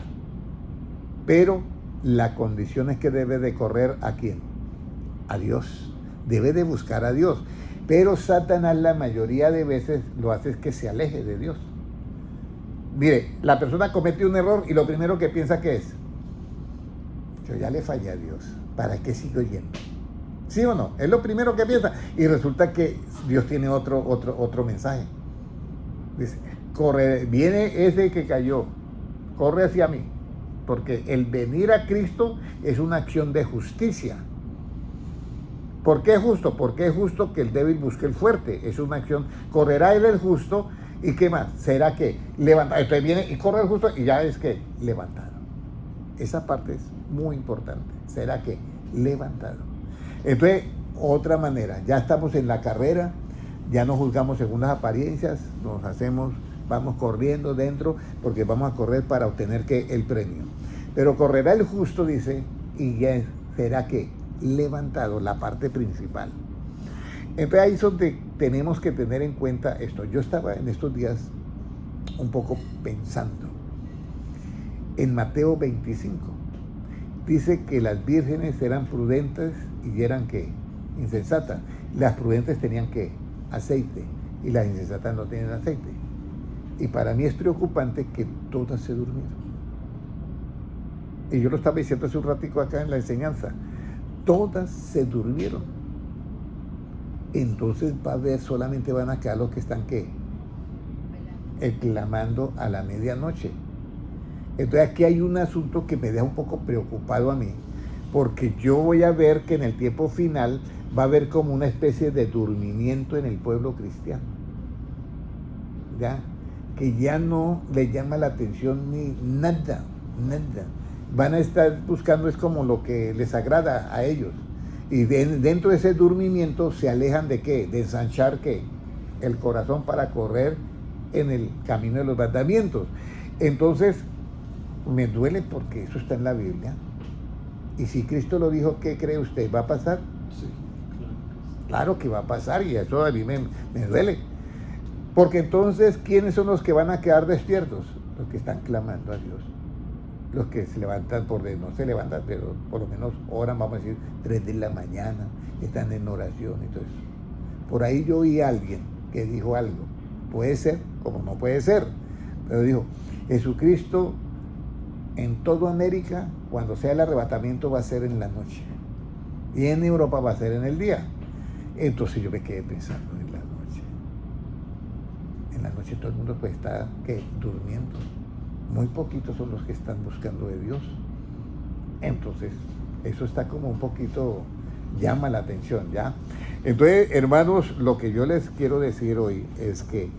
Pero la condición es que debe de correr ¿a quién? A Dios. Debe de buscar a Dios. Pero Satanás la mayoría de veces lo hace es que se aleje de Dios. Mire, la persona comete un error y lo primero que piensa que es, yo ya le fallé a Dios, ¿para qué sigo yendo? ¿Sí o no? Es lo primero que piensa. Y resulta que Dios tiene otro mensaje. Dice, corre, viene ese que cayó, corre hacia mí. Porque el venir a Cristo es una acción de justicia. ¿Por qué es justo? Porque es justo que el débil busque el fuerte. Es una acción. Correrá él el justo. ¿Y qué más? ¿Será que levantado? Entonces viene y corre el justo y ya es que levantado. Esa parte es muy importante. ¿Será que levantado? Entonces, otra manera. Ya estamos en la carrera. Ya no juzgamos según las apariencias. Vamos corriendo dentro porque vamos a correr para obtener ¿qué? El premio. Pero correrá el justo, dice, y ya será que levantado, la parte principal. Entonces ahí es donde tenemos que tener en cuenta esto. Yo estaba en estos días un poco pensando. En Mateo 25 dice que las vírgenes eran prudentes y eran ¿qué? Insensatas. Las prudentes tenían ¿qué? Aceite, y las insensatas no tenían aceite. Y para mí es preocupante que todas se durmieron. Y yo lo estaba diciendo hace un ratico acá en la enseñanza. Todas se durmieron. Entonces va a haber, solamente van a quedar los que están ¿qué? Clamando a la medianoche. Entonces aquí hay un asunto que me deja un poco preocupado a mí, porque yo voy a ver que en el tiempo final va a haber como una especie de durmimiento en el pueblo cristiano, ¿ya? Que ya no le llama la atención ni nada. Van a estar buscando es como lo que les agrada a ellos, y dentro de ese durmimiento se alejan de ¿qué? De ensanchar ¿qué? El corazón para correr en el camino de los mandamientos. Entonces me duele porque eso está en la Biblia. Y si Cristo lo dijo, ¿qué cree usted? ¿Va a pasar? Sí, Claro que va a pasar, y eso a mí me duele. Porque entonces, ¿quiénes son los que van a quedar despiertos? Los que están clamando a Dios. Los que se levantan, no se levantan, pero por lo menos oran, vamos a decir, 3 de la mañana, están en oración y todo eso. Por ahí yo oí a alguien que dijo algo. Puede ser, como no puede ser. Pero dijo, Jesucristo en toda América, cuando sea el arrebatamiento, va a ser en la noche. Y en Europa va a ser en el día. Entonces yo me quedé pensando en la noche. En la noche todo el mundo pues está ¿qué? Durmiendo. Muy poquitos son los que están buscando de Dios. Entonces, eso está como un poquito, llama la atención, ¿ya? Entonces, hermanos, lo que yo les quiero decir hoy es que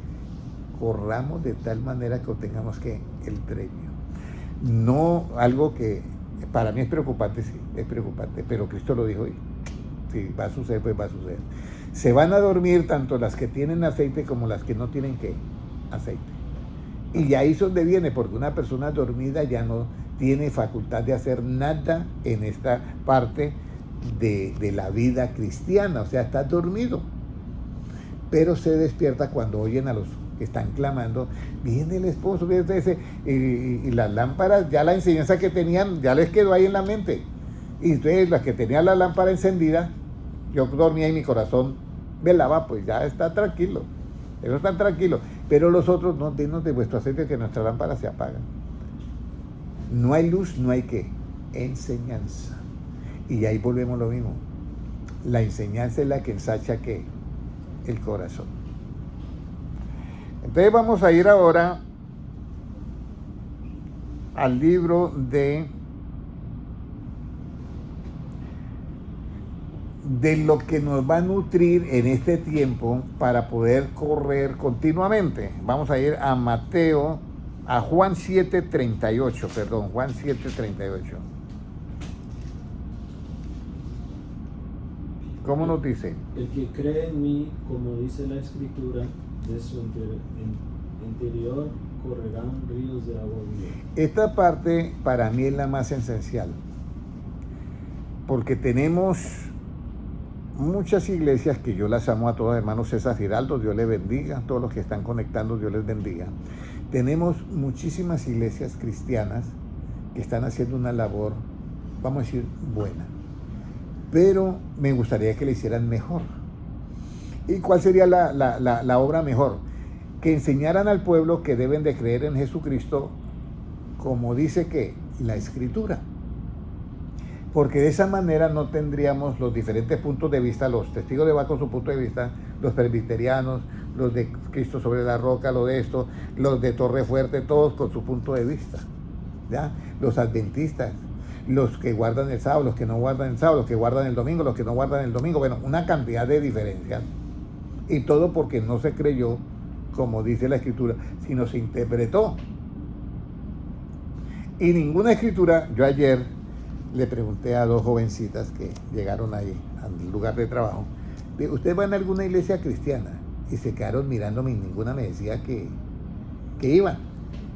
corramos de tal manera que obtengamos que el premio. No algo que para mí es preocupante, sí, es preocupante, pero Cristo lo dijo hoy. Si va a suceder, pues va a suceder. Se van a dormir tanto las que tienen aceite como las que no tienen ¿qué? Aceite. Y ahí es donde viene, porque una persona dormida ya no tiene facultad de hacer nada en esta parte de la vida cristiana, o sea, está dormido. Pero se despierta cuando oyen a los que están clamando, viene el esposo, viene ese, y las lámparas, ya la enseñanza que tenían, ya les quedó ahí en la mente. Y entonces las que tenían la lámpara encendida, yo dormía y mi corazón velaba, pues ya está tranquilo. Ellos están tranquilos, pero los otros, no, denos de vuestro aceite que nuestra lámpara se apaga. No hay luz, no hay ¿qué? Enseñanza. Y ahí volvemos a lo mismo. La enseñanza es la que ensancha ¿qué? El corazón. Entonces vamos a ir ahora al libro de lo que nos va a nutrir en este tiempo para poder correr continuamente. Vamos a ir a Mateo, a Juan 7:38, perdón, Juan 7:38. ¿Cómo nos dice? El que cree en mí, como dice la Escritura, de su interior correrán ríos de agua viva. Esta parte para mí es la más esencial, porque tenemos muchas iglesias que yo las amo a todos, hermanos César Giraldo, Dios les bendiga, todos los que están conectando, Dios les bendiga. Tenemos muchísimas iglesias cristianas que están haciendo una labor, vamos a decir, buena, pero me gustaría que la hicieran mejor. ¿Y cuál sería la obra mejor? Que enseñaran al pueblo que deben de creer en Jesucristo, como dice que la Escritura. Porque de esa manera no tendríamos los diferentes puntos de vista, los testigos de Jehová con su punto de vista, los presbiterianos, los de Cristo sobre la roca, lo de esto, los de Torre Fuerte, todos con su punto de vista, ¿ya? Los adventistas, los que guardan el sábado, los que no guardan el sábado, los que guardan el domingo, los que no guardan el domingo, bueno, una cantidad de diferencias. Y todo porque no se creyó, como dice la Escritura, sino se interpretó. Y ninguna Escritura, yo ayer le pregunté a 2 jovencitas que llegaron ahí al lugar de trabajo, ¿ustedes van a alguna iglesia cristiana? Y se quedaron mirándome y ninguna me decía que iban.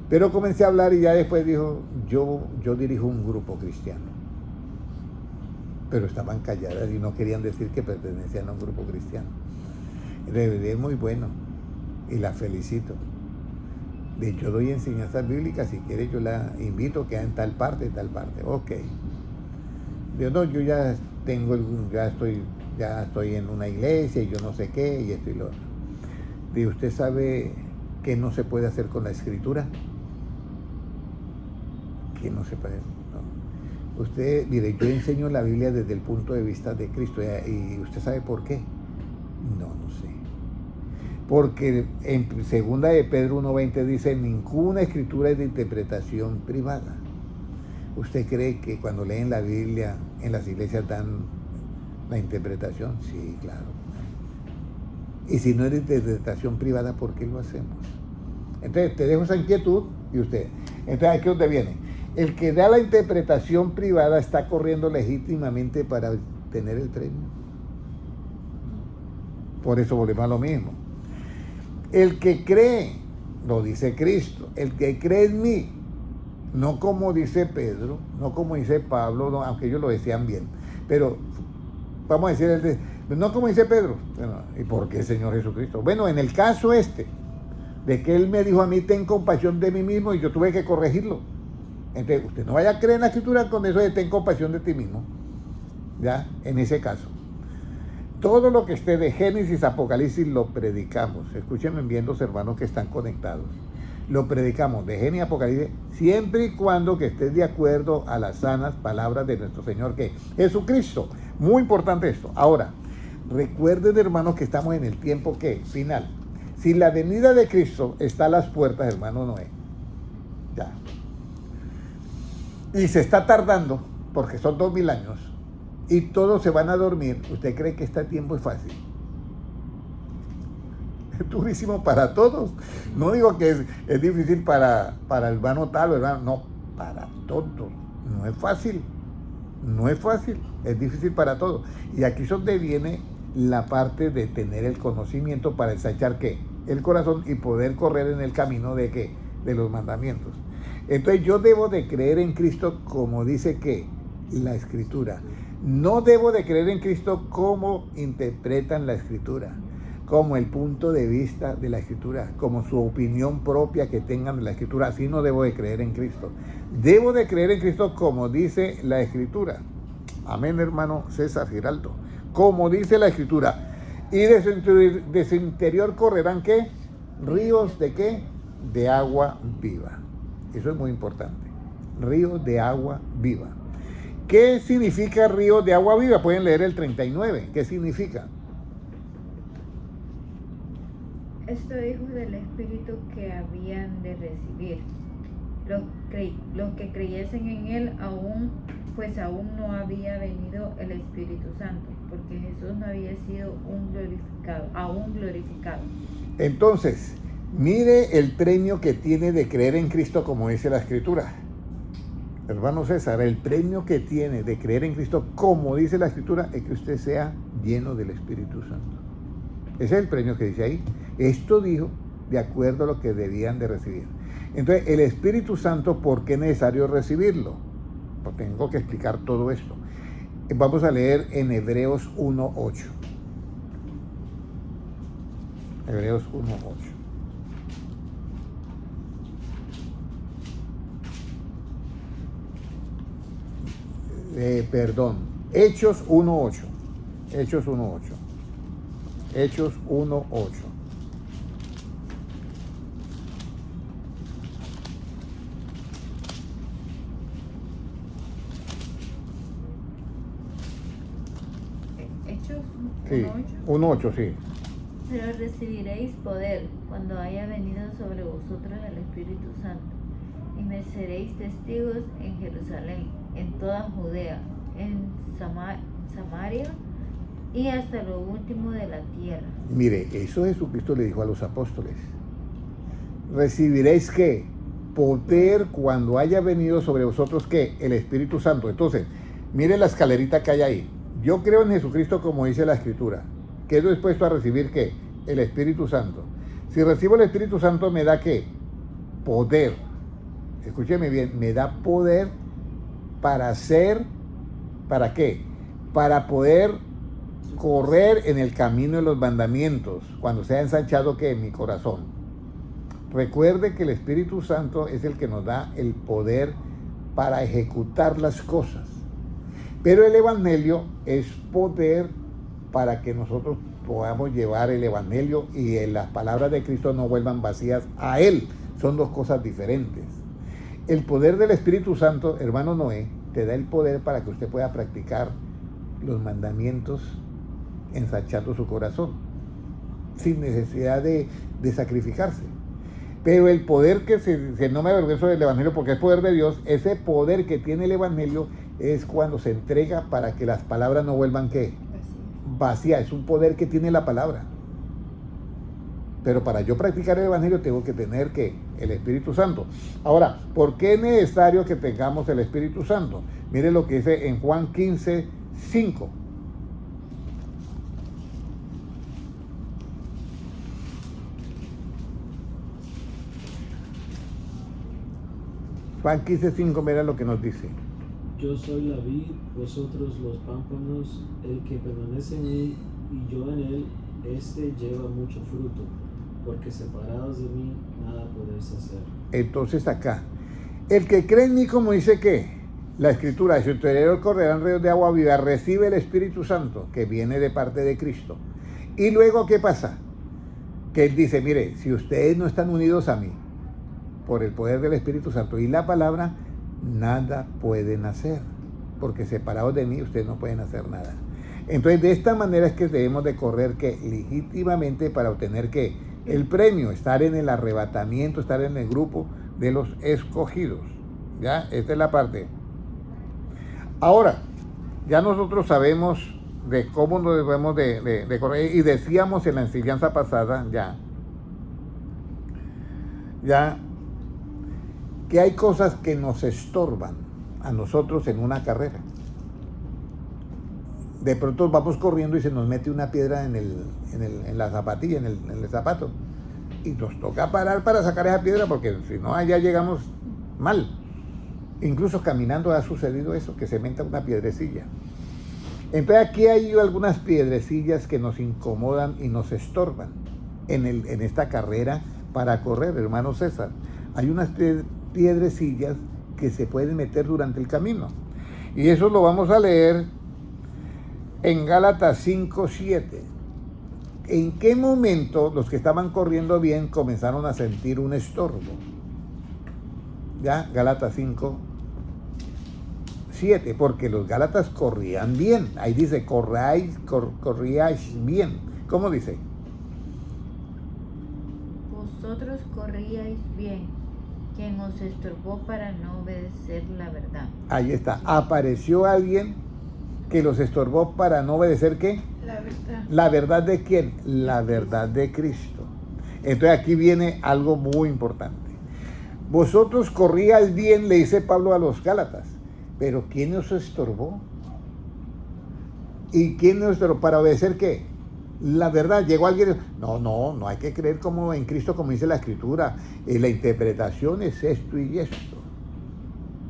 Pero comencé a hablar y ya después dijo, yo dirijo un grupo cristiano. Pero estaban calladas y no querían decir que pertenecían a un grupo cristiano. Es muy bueno y la felicito. Yo doy enseñanzas bíblicas, si quiere yo la invito, queda en tal parte, ok. No, yo ya estoy en una iglesia y yo no sé qué, y esto y lo otro. ¿Usted sabe qué no se puede hacer con la escritura? ¿Qué no se puede? No. Usted, mire, yo enseño la Biblia desde el punto de vista de Cristo, y ¿usted sabe por qué? No sé. Porque en 2 de Pedro 1:20 dice, ninguna escritura es de interpretación privada. ¿Usted cree que cuando leen la Biblia en las iglesias dan la interpretación? Sí, claro. Y si no es de interpretación privada, ¿por qué lo hacemos? Entonces, te dejo esa inquietud y usted. Entonces, aquí es donde viene. El que da la interpretación privada está corriendo legítimamente para tener el premio. Por eso volvemos a lo mismo. El que cree, lo dice Cristo, el que cree en mí, no como dice Pedro, no como dice Pablo, no, aunque ellos lo decían bien, pero vamos a decir, no como dice Pedro. Bueno, ¿y por qué Señor Jesucristo? Bueno, en el caso de que Él me dijo a mí, ten compasión de mí mismo, y yo tuve que corregirlo. Entonces, usted no vaya a creer en la Escritura con eso de ten compasión de ti mismo, ¿ya? En ese caso. Todo lo que esté de Génesis, Apocalipsis, lo predicamos. Escúchenme bien los hermanos que están conectados. Lo predicamos de Génesis, Apocalipsis, siempre y cuando que esté de acuerdo a las sanas palabras de nuestro Señor, que Jesucristo. Muy importante esto. Ahora, recuerden, hermanos, que estamos en el tiempo final. Si la venida de Cristo está a las puertas, hermano Noé, ya. Y se está tardando, porque son 2000 años, y todos se van a dormir. ¿Usted cree que este tiempo es fácil? Es durísimo para todos. No digo que es difícil para el hermano tal, ¿verdad? No, para todos. No es fácil. No es fácil. Es difícil para todos. Y aquí es donde viene la parte de tener el conocimiento para ensanchar ¿qué? El corazón y poder correr en el camino de ¿qué? De los mandamientos. Entonces yo debo de creer en Cristo como dice que la Escritura. No debo de creer en Cristo como interpretan la Escritura, como el punto de vista de la Escritura, como su opinión propia que tengan de la Escritura. Así no debo de creer en Cristo. Debo de creer en Cristo como dice la Escritura. Amén, hermano César Giraldo. Como dice la Escritura. Y de su interior correrán ¿qué? Ríos de ¿qué? De agua viva. Eso es muy importante. Ríos de agua viva. ¿Qué significa río de agua viva? Pueden leer el 39. ¿Qué significa? Esto dijo del Espíritu que habían de recibir. Los que creyesen en Él aún no había venido el Espíritu Santo, porque Jesús no había sido aún glorificado. Entonces, mire el premio que tiene de creer en Cristo como dice la Escritura. Hermano César, el premio que tiene de creer en Cristo, como dice la Escritura, es que usted sea lleno del Espíritu Santo. Ese es el premio que dice ahí. Esto dijo de acuerdo a lo que debían de recibir. Entonces, el Espíritu Santo, ¿por qué es necesario recibirlo? Pues tengo que explicar todo esto. Vamos a leer en Hebreos 1:8. Hebreos 1:8. Hechos 1:8. Hechos 1:8. Hechos 1:8. Hechos 1:8. Sí, 1:8, sí. Pero recibiréis poder cuando haya venido sobre vosotros el Espíritu Santo, y me seréis testigos en Jerusalén, en toda Judea, en Samaria y hasta lo último de la tierra. Mire, eso Jesucristo le dijo a los apóstoles. Recibiréis ¿qué? Poder cuando haya venido sobre vosotros ¿qué? El Espíritu Santo. Entonces, mire la escalerita que hay ahí. Yo creo en Jesucristo como dice la Escritura. Quedo dispuesto a recibir ¿qué? El Espíritu Santo. Si recibo el Espíritu Santo me da ¿qué? Poder. Escúcheme bien, me da poder para hacer, ¿para qué? Para poder correr en el camino de los mandamientos, cuando sea ensanchado ¿qué? Mi corazón. Recuerde que el Espíritu Santo es el que nos da el poder para ejecutar las cosas. Pero el Evangelio es poder para que nosotros podamos llevar el Evangelio y las palabras de Cristo no vuelvan vacías a Él. Son dos cosas diferentes. El poder del Espíritu Santo, hermano Noé, te da el poder para que usted pueda practicar los mandamientos ensanchando su corazón, sin necesidad de sacrificarse. Pero el poder que no me avergüenzo del Evangelio porque es poder de Dios, ese poder que tiene el Evangelio es cuando se entrega para que las palabras no vuelvan ¿qué? Vacías. Es un poder que tiene la palabra. Pero para yo practicar el Evangelio tengo que tener ¿qué? El Espíritu Santo. Ahora, ¿por qué es necesario que tengamos el Espíritu Santo? Mire lo que dice en Juan 15:5. Juan 15:5, mira lo que nos dice. Yo soy la vid, vosotros los pámpanos, el que permanece en mí y yo en él, este lleva mucho fruto, porque separados de mí nada podéis hacer. Entonces acá, el que cree en mí, como dice que la Escritura, de su interior correrán ríos de agua viva, recibe el Espíritu Santo, que viene de parte de Cristo. Y luego, ¿qué pasa? Que Él dice, mire, si ustedes no están unidos a mí, por el poder del Espíritu Santo y la palabra, nada pueden hacer, porque separados de mí ustedes no pueden hacer nada. Entonces de esta manera es que debemos de correr que legítimamente para obtener que el premio, estar en el arrebatamiento, estar en el grupo de los escogidos. Ya, esta es la parte. Ahora, ya nosotros sabemos de cómo nos debemos de correr, y decíamos en la enseñanza pasada ya que hay cosas que nos estorban a nosotros en una carrera. De pronto vamos corriendo y se nos mete una piedra en la zapatilla, en el zapato, y nos toca parar para sacar esa piedra porque si no allá llegamos mal. Incluso caminando ha sucedido eso, que se meta una piedrecilla. Entonces aquí hay algunas piedrecillas que nos incomodan y nos estorban en esta carrera para correr, hermano César. Hay unas piedrecillas que se pueden meter durante el camino. Y eso lo vamos a leer en Gálatas 5:7. ¿En qué momento los que estaban corriendo bien comenzaron a sentir un estorbo? Ya, Gálatas 5:7, porque los gálatas corrían bien. Ahí dice, corríais bien. ¿Cómo dice? Vosotros corríais bien, quien os estorbó para no obedecer la verdad. Ahí está, apareció alguien que los estorbó para no obedecer ¿qué? La verdad. ¿La verdad de quién? La verdad de Cristo. Entonces aquí viene algo muy importante. Vosotros corríais bien, le dice Pablo a los Gálatas, pero ¿quién os estorbó? ¿Y quién nos estorbó? ¿Para obedecer qué? La verdad. Llegó alguien, no hay que creer como en Cristo, como dice la Escritura. La interpretación es esto y esto.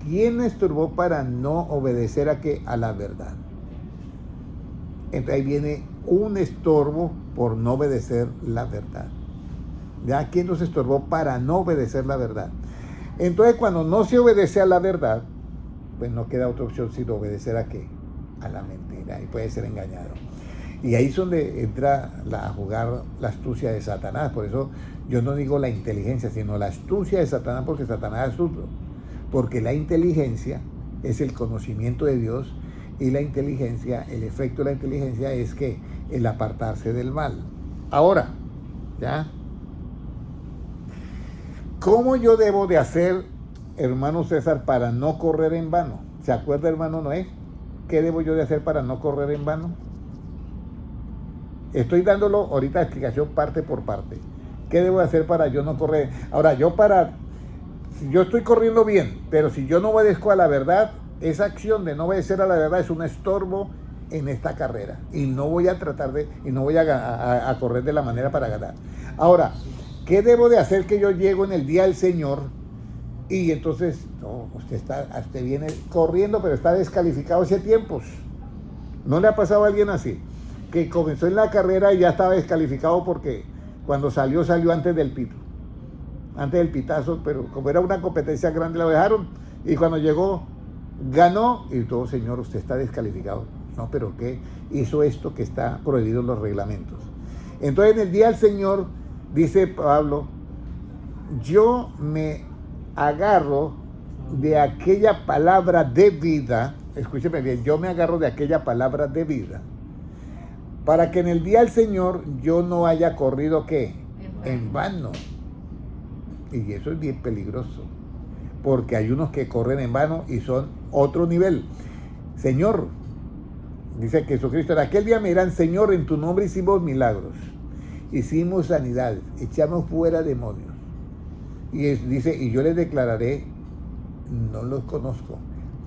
¿Quién estorbó para no obedecer a qué? A la verdad. Entonces ahí viene un estorbo por no obedecer la verdad. ¿Ya? ¿Quién nos estorbó para no obedecer la verdad? Entonces cuando no se obedece a la verdad, pues no queda otra opción sino obedecer a qué? A la mentira, y puede ser engañado. Y ahí es donde entra a jugar la astucia de Satanás. Por eso yo no digo la inteligencia, sino la astucia de Satanás, porque Satanás es astuto. Porque la inteligencia es el conocimiento de Dios, y la inteligencia, el efecto de la inteligencia es que el apartarse del mal. Ahora, ¿ya? ¿Cómo yo debo de hacer, hermano César, para no correr en vano? ¿Se acuerda, hermano Noé? ¿Qué debo yo de hacer para no correr en vano? Estoy dándolo ahorita explicación parte por parte. ¿Qué debo de hacer para yo no correr? Ahora, si yo estoy corriendo bien, pero si yo no obedezco a la verdad, esa acción de no obedecer a la verdad es un estorbo en esta carrera. Y no voy a a correr de la manera para ganar. Ahora, ¿qué debo de hacer que yo llego en el día del Señor? Y entonces, no, usted viene corriendo, pero está descalificado hace tiempos. ¿No le ha pasado a alguien así? Que comenzó en la carrera y ya estaba descalificado porque cuando salió antes del pito. antes del pitazo, pero como era una competencia grande lo dejaron, y cuando llegó, ganó, y todo, señor, usted está descalificado. No, pero ¿qué? Hizo esto que está prohibido en los reglamentos. Entonces, en el día del Señor, dice Pablo, yo me agarro de aquella palabra de vida, escúcheme bien, yo me agarro de aquella palabra de vida, para que en el día del Señor yo no haya corrido, ¿qué? En vano. Y eso es bien peligroso, porque hay unos que corren en vano y son otro nivel. Señor, dice que Jesucristo, en aquel día me dirán, Señor, en tu nombre hicimos milagros, hicimos sanidades, echamos fuera demonios. Y dice, y yo les declararé, no los conozco,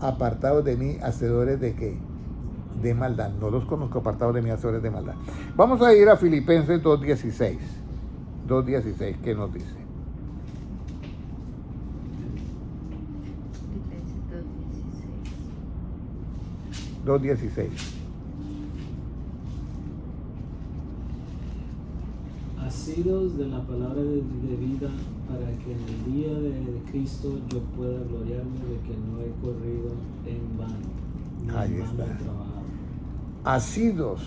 apartados de mí, hacedores de qué? De maldad. No los conozco, apartados de mí, hacedores de maldad. Vamos a ir a Filipenses 2:16. 2:16, ¿qué nos dice? Filipenses 2:16. 2:16. Asidos de la palabra de vida, para que en el día de Cristo yo pueda gloriarme de que no he corrido en vano, no Ahí en vano está. he trabajado. Asidos,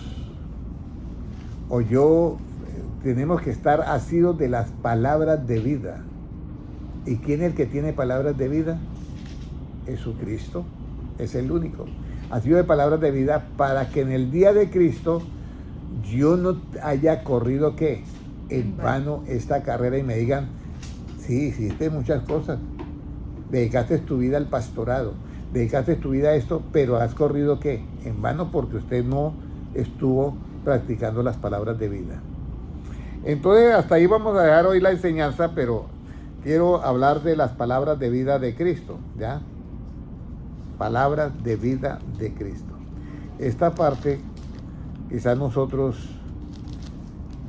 tenemos que estar asidos de las palabras de vida. ¿Y quién es el que tiene palabras de vida? Jesucristo, es el único. Asido de palabras de vida, para que en el día de Cristo yo no haya corrido, ¿qué? En vano esta carrera, y me digan, sí, hiciste muchas cosas, dedicaste tu vida al pastorado, dedicaste tu vida a esto, pero has corrido, ¿qué? En vano, porque usted no estuvo practicando las palabras de vida. Entonces, hasta ahí vamos a dejar hoy la enseñanza, pero quiero hablar de las palabras de vida de Cristo, ¿ya? Palabras de vida de Cristo. Esta parte, quizás nosotros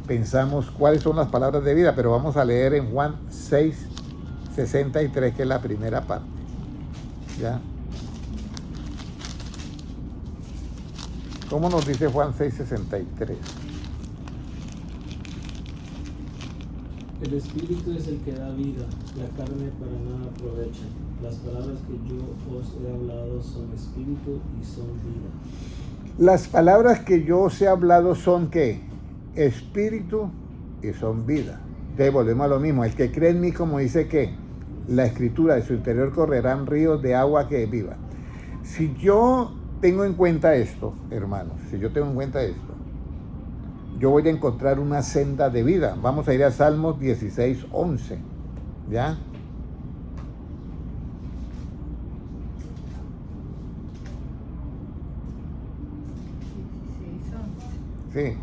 pensamos cuáles son las palabras de vida, pero vamos a leer en Juan 6:63, que es la primera parte, ¿ya? ¿Cómo nos dice Juan 6:63? El Espíritu es el que da vida, la carne para nada aprovecha. Las palabras que yo os he hablado son espíritu y son vida. Las palabras que yo os he hablado son, ¿qué? Espíritu y son vida. Entonces volvemos a lo mismo. El que cree en mí, como dice que la Escritura, de su interior correrán ríos de agua que es viva. Si yo tengo en cuenta esto, hermanos, si yo tengo en cuenta esto, yo voy a encontrar una senda de vida. Vamos a ir a Salmos 16:11, ¿ya? Sí.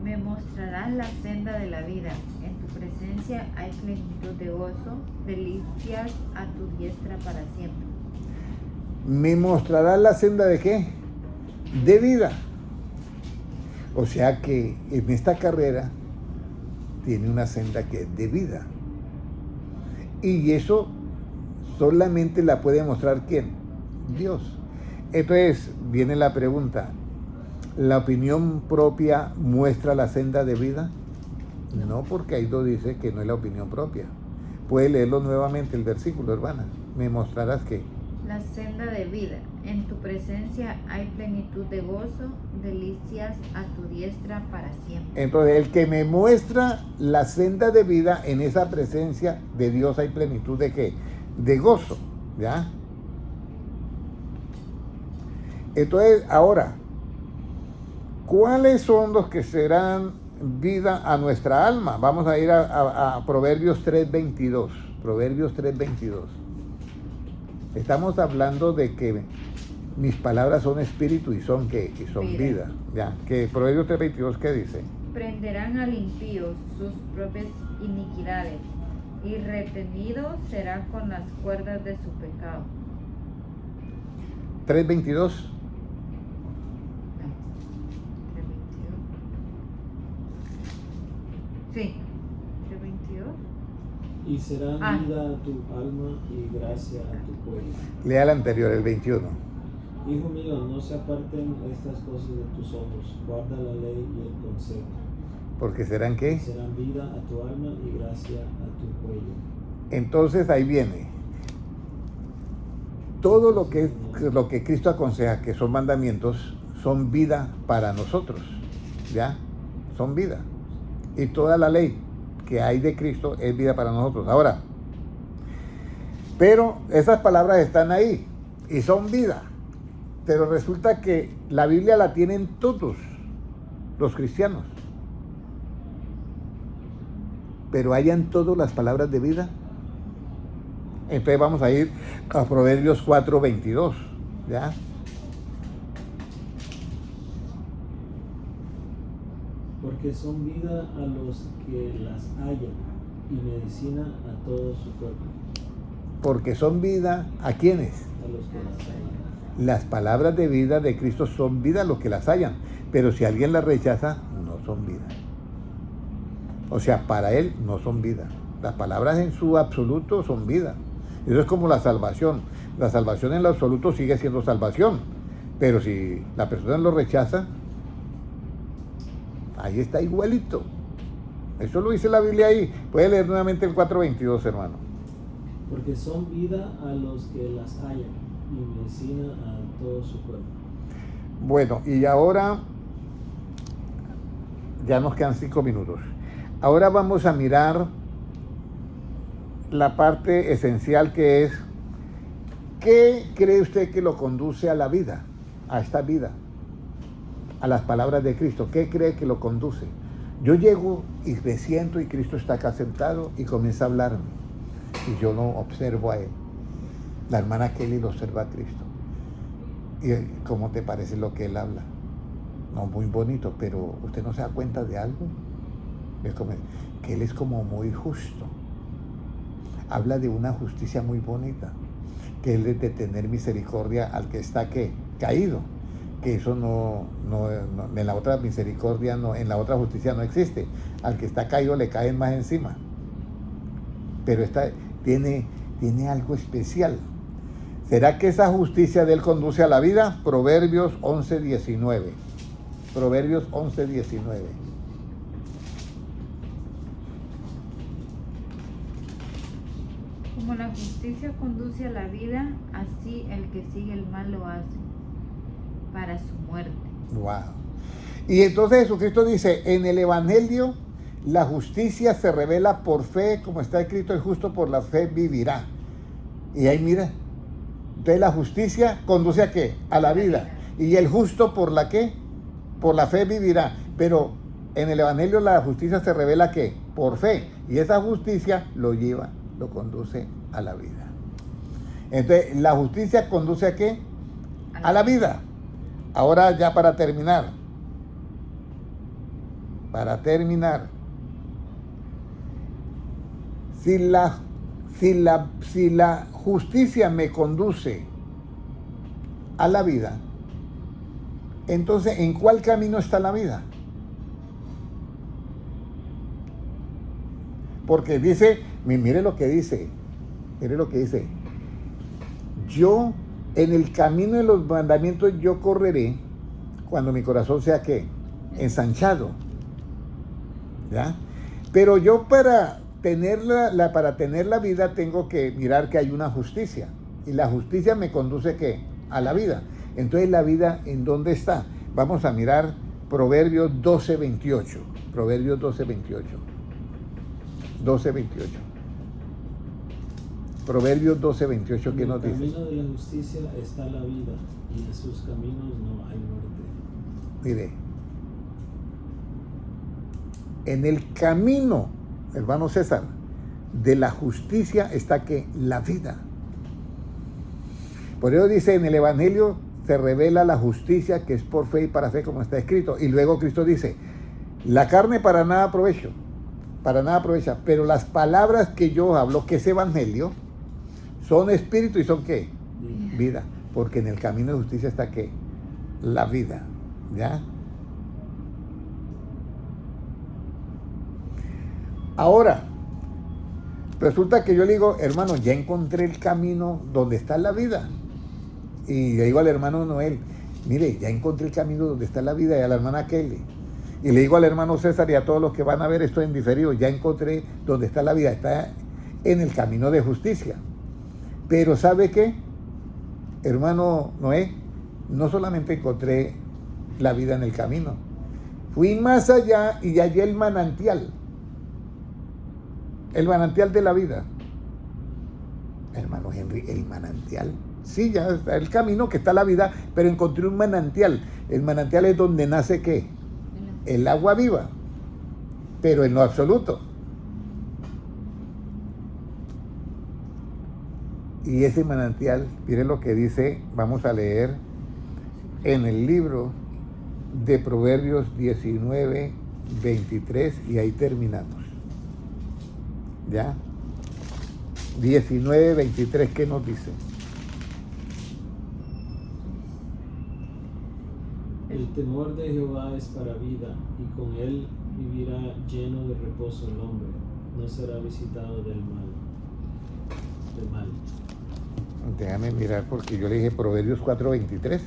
Me mostrarás la senda de la vida. En tu presencia hay plenitud de gozo, delicias a tu diestra para siempre. ¿Me mostrarás la senda de qué? De vida. O sea que en esta carrera tiene una senda que es de vida. Y eso solamente la puede mostrar ¿quién? Dios. Entonces viene la pregunta, ¿la opinión propia muestra la senda de vida? No, porque ahí lo dice que no es la opinión propia. Puede leerlo nuevamente el versículo, hermana. ¿Me mostrarás qué? La senda de vida. En tu presencia hay plenitud de gozo, delicias a tu diestra para siempre. Entonces, el que me muestra la senda de vida, en esa presencia de Dios hay plenitud de ¿qué? De gozo, ¿ya? Entonces, ahora, ¿cuáles son los que serán vida a nuestra alma? Vamos a ir a Proverbios 3:22. Proverbios 3:22. Estamos hablando de que mis palabras son espíritu y son ¿qué? Y son vida. ¿Ya? Que Proverbios 3:22, ¿qué dice? Prenderán al impío sus propias iniquidades, y retenido será con las cuerdas de su pecado. 3:22. Sí, 3:22. Y será vida a tu alma y gracia a tu cuello. Lea el anterior, el 21. Hijo mío, no se aparten estas cosas de tus ojos, guarda la ley y el consejo. Porque serán ¿qué? Serán vida a tu alma y gracia a tu cuello. Entonces ahí viene. Todo lo que Cristo aconseja, que son mandamientos, son vida para nosotros. ¿Ya? Son vida. Y toda la ley que hay de Cristo es vida para nosotros. Ahora, pero esas palabras están ahí y son vida. Pero resulta que la Biblia la tienen todos los cristianos. Pero hayan todas las palabras de vida. Entonces vamos a ir a Proverbios 4:22, ¿ya? Porque son vida a los que las hallan y medicina a todo su cuerpo. Porque son vida, ¿a quiénes? A los que las hallan. Las palabras de vida de Cristo son vida a los que las hallan. Pero si alguien las rechaza, no son vida. O sea, para él no son vida. Las palabras en su absoluto son vida. Eso es como la salvación. La salvación en lo absoluto sigue siendo salvación. Pero si la persona lo rechaza, ahí está igualito. Eso lo dice la Biblia ahí. Puede leer nuevamente el 4:22, hermano. Porque son vida a los que las hallan y medicina a todo su cuerpo. Bueno, y ahora ya nos quedan 5 minutos. Ahora vamos a mirar la parte esencial, que es: ¿qué cree usted que lo conduce a la vida, a esta vida, a las palabras de Cristo? ¿Qué cree que lo conduce? Yo llego y me siento y Cristo está acá sentado y comienza a hablarme y yo no observo a él. La hermana Kelly lo observa a Cristo. ¿Y cómo te parece lo que él habla? No, muy bonito, pero ¿usted no se da cuenta de algo? Es como que él es como muy justo. Habla de una justicia muy bonita, que él es de tener misericordia al que está ¿qué? Caído. Que eso no, en la otra misericordia, no, en la otra justicia no existe. Al que está caído le caen más encima. Pero esta tiene algo especial. ¿Será que esa justicia de él conduce a la vida? Proverbios 11:19. Proverbios 11:19. Como la justicia conduce a la vida, así el que sigue el mal lo hace para su muerte. Wow. Y entonces Jesucristo dice, en el Evangelio la justicia se revela por fe, como está escrito, el justo por la fe vivirá. Y ahí mira, entonces la justicia conduce ¿a qué? A la vida. Y el justo por la ¿qué? Por la fe vivirá. Pero en el Evangelio la justicia se revela ¿qué? Por fe. Y esa justicia lo conduce a la vida. Entonces, la justicia conduce ¿a qué? A la vida. Ahora ya para terminar. Si la justicia me conduce a la vida, entonces, ¿en cuál camino está la vida? Porque dice, mire lo que dice, yo en el camino de los mandamientos yo correré cuando mi corazón sea ¿qué? Ensanchado, ¿ya? Pero yo para tener la vida tengo que mirar que hay una justicia, y la justicia me conduce ¿qué? A la vida. Entonces, ¿la vida en dónde está? Vamos a mirar Proverbios 12:28. Proverbios 12:28. Proverbios 12:28, ¿qué nos dice? En el camino de la justicia está la vida, y en sus caminos no hay muerte. Mire, en el camino, hermano César, de la justicia está que la vida. Por eso dice, en el Evangelio se revela la justicia que es por fe y para fe, como está escrito. Y luego Cristo dice, la carne para nada aprovecha, pero las palabras que yo hablo, que es Evangelio, son espíritu y son ¿qué? Vida. Porque en el camino de justicia está ¿qué? La vida. ¿Ya? Ahora, resulta que yo le digo, hermano, ya encontré el camino donde está la vida. Y le digo al hermano Noel, mire, ya encontré el camino donde está la vida, y a la hermana Kelly. Y le digo al hermano César y a todos los que van a ver esto en diferido, ya encontré dónde está la vida, está en el camino de justicia. Pero ¿sabe qué, hermano Noé? No solamente encontré la vida en el camino, fui más allá y hallé el manantial de la vida. Hermano Henry, el manantial. Sí, ya está el camino que está la vida, pero encontré un manantial. El manantial es donde nace ¿qué? El agua viva, pero en lo absoluto. Y ese manantial, miren lo que dice, vamos a leer en el libro de Proverbios 19, 23, y ahí terminamos. ¿Ya? 19, 23, ¿qué nos dice? El temor de Jehová es para vida, y con él vivirá lleno de reposo el hombre, no será visitado del mal. Déjame mirar porque yo le dije Proverbios 4:23.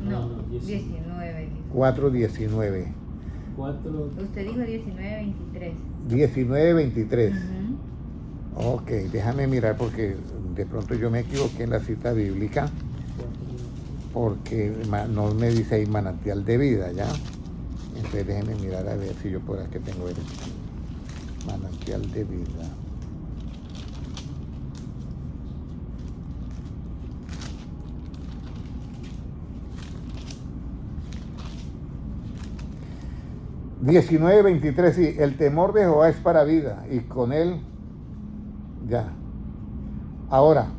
No, 19. 4:19. 4. Usted dijo 19:23. 19:23. Ujú. Ok, déjame mirar porque de pronto yo me equivoqué en la cita bíblica, porque no me dice ahí manantial de vida, ¿ya? Entonces déjenme mirar a ver si yo por aquí tengo el manantial de vida. (19:23) sí, el temor de Jehová es para vida, y con él, ya. Ahora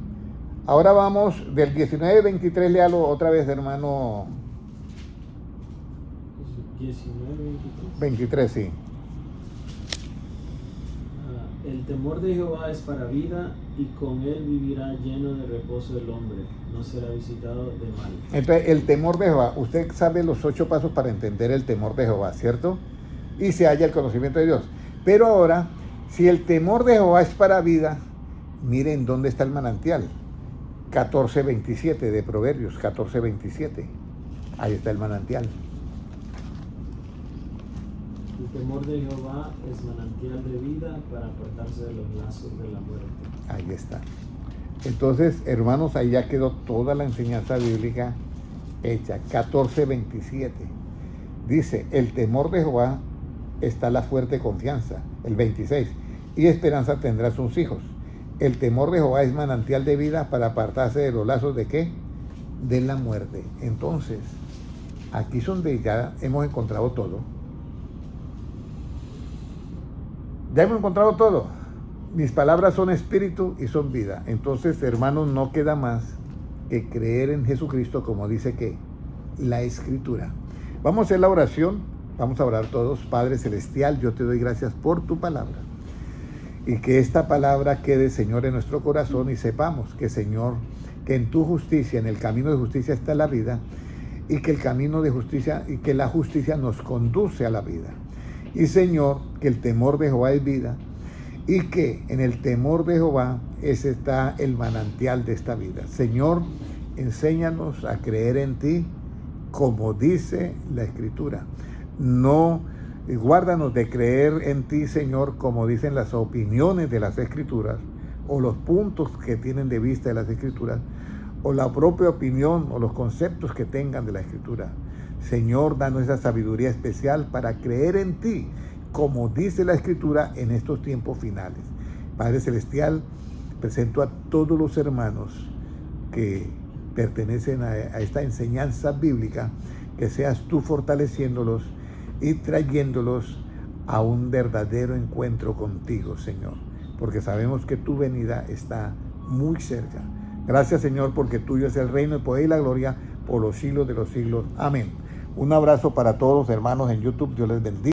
vamos del 19:23, léalo otra vez, hermano. 23, sí. El temor de Jehová es para vida, y con él vivirá lleno de reposo el hombre, no será visitado de mal. Entonces, el temor de Jehová, usted sabe los 8 pasos para entender el temor de Jehová, ¿cierto? Y se halla el conocimiento de Dios. Pero ahora, si el temor de Jehová es para vida, miren dónde está el manantial. 14:27 de Proverbios, 14:27. Ahí está el manantial. El temor de Jehová es manantial de vida para apartarse de los lazos de la muerte. Ahí está. Entonces, hermanos, ahí ya quedó toda la enseñanza bíblica hecha. 14:27. Dice, el temor de Jehová está la fuerte confianza. El 26. Y esperanza tendrá sus hijos. El temor de Jehová es manantial de vida para apartarse de los lazos de ¿qué? De la muerte. Entonces, aquí es donde ya hemos encontrado todo. Ya hemos encontrado todo. Mis palabras son espíritu y son vida. Entonces, hermanos, no queda más que creer en Jesucristo, como dice que la Escritura. Vamos a hacer la oración. Vamos a orar todos. Padre Celestial, yo te doy gracias por tu palabra. Y que esta palabra quede, Señor, en nuestro corazón, y sepamos que, Señor, que en tu justicia, en el camino de justicia está la vida, y que el camino de justicia y que la justicia nos conduce a la vida. Y, Señor, que el temor de Jehová es vida, y que en el temor de Jehová ese está el manantial de esta vida. Señor, enséñanos a creer en ti como dice la Escritura. No, guárdanos de creer en ti, Señor, como dicen las opiniones de las Escrituras, o los puntos que tienen de vista de las Escrituras, o la propia opinión o los conceptos que tengan de la Escritura. Señor, danos esa sabiduría especial para creer en ti, como dice la Escritura en estos tiempos finales. Padre Celestial, presento a todos los hermanos que pertenecen a esta enseñanza bíblica, que seas tú fortaleciéndolos y trayéndolos a un verdadero encuentro contigo, Señor, porque sabemos que tu venida está muy cerca. Gracias, Señor, porque tuyo es el reino, el poder y la gloria por los siglos de los siglos. Amén. Un abrazo para todos, hermanos en YouTube. Dios les bendiga.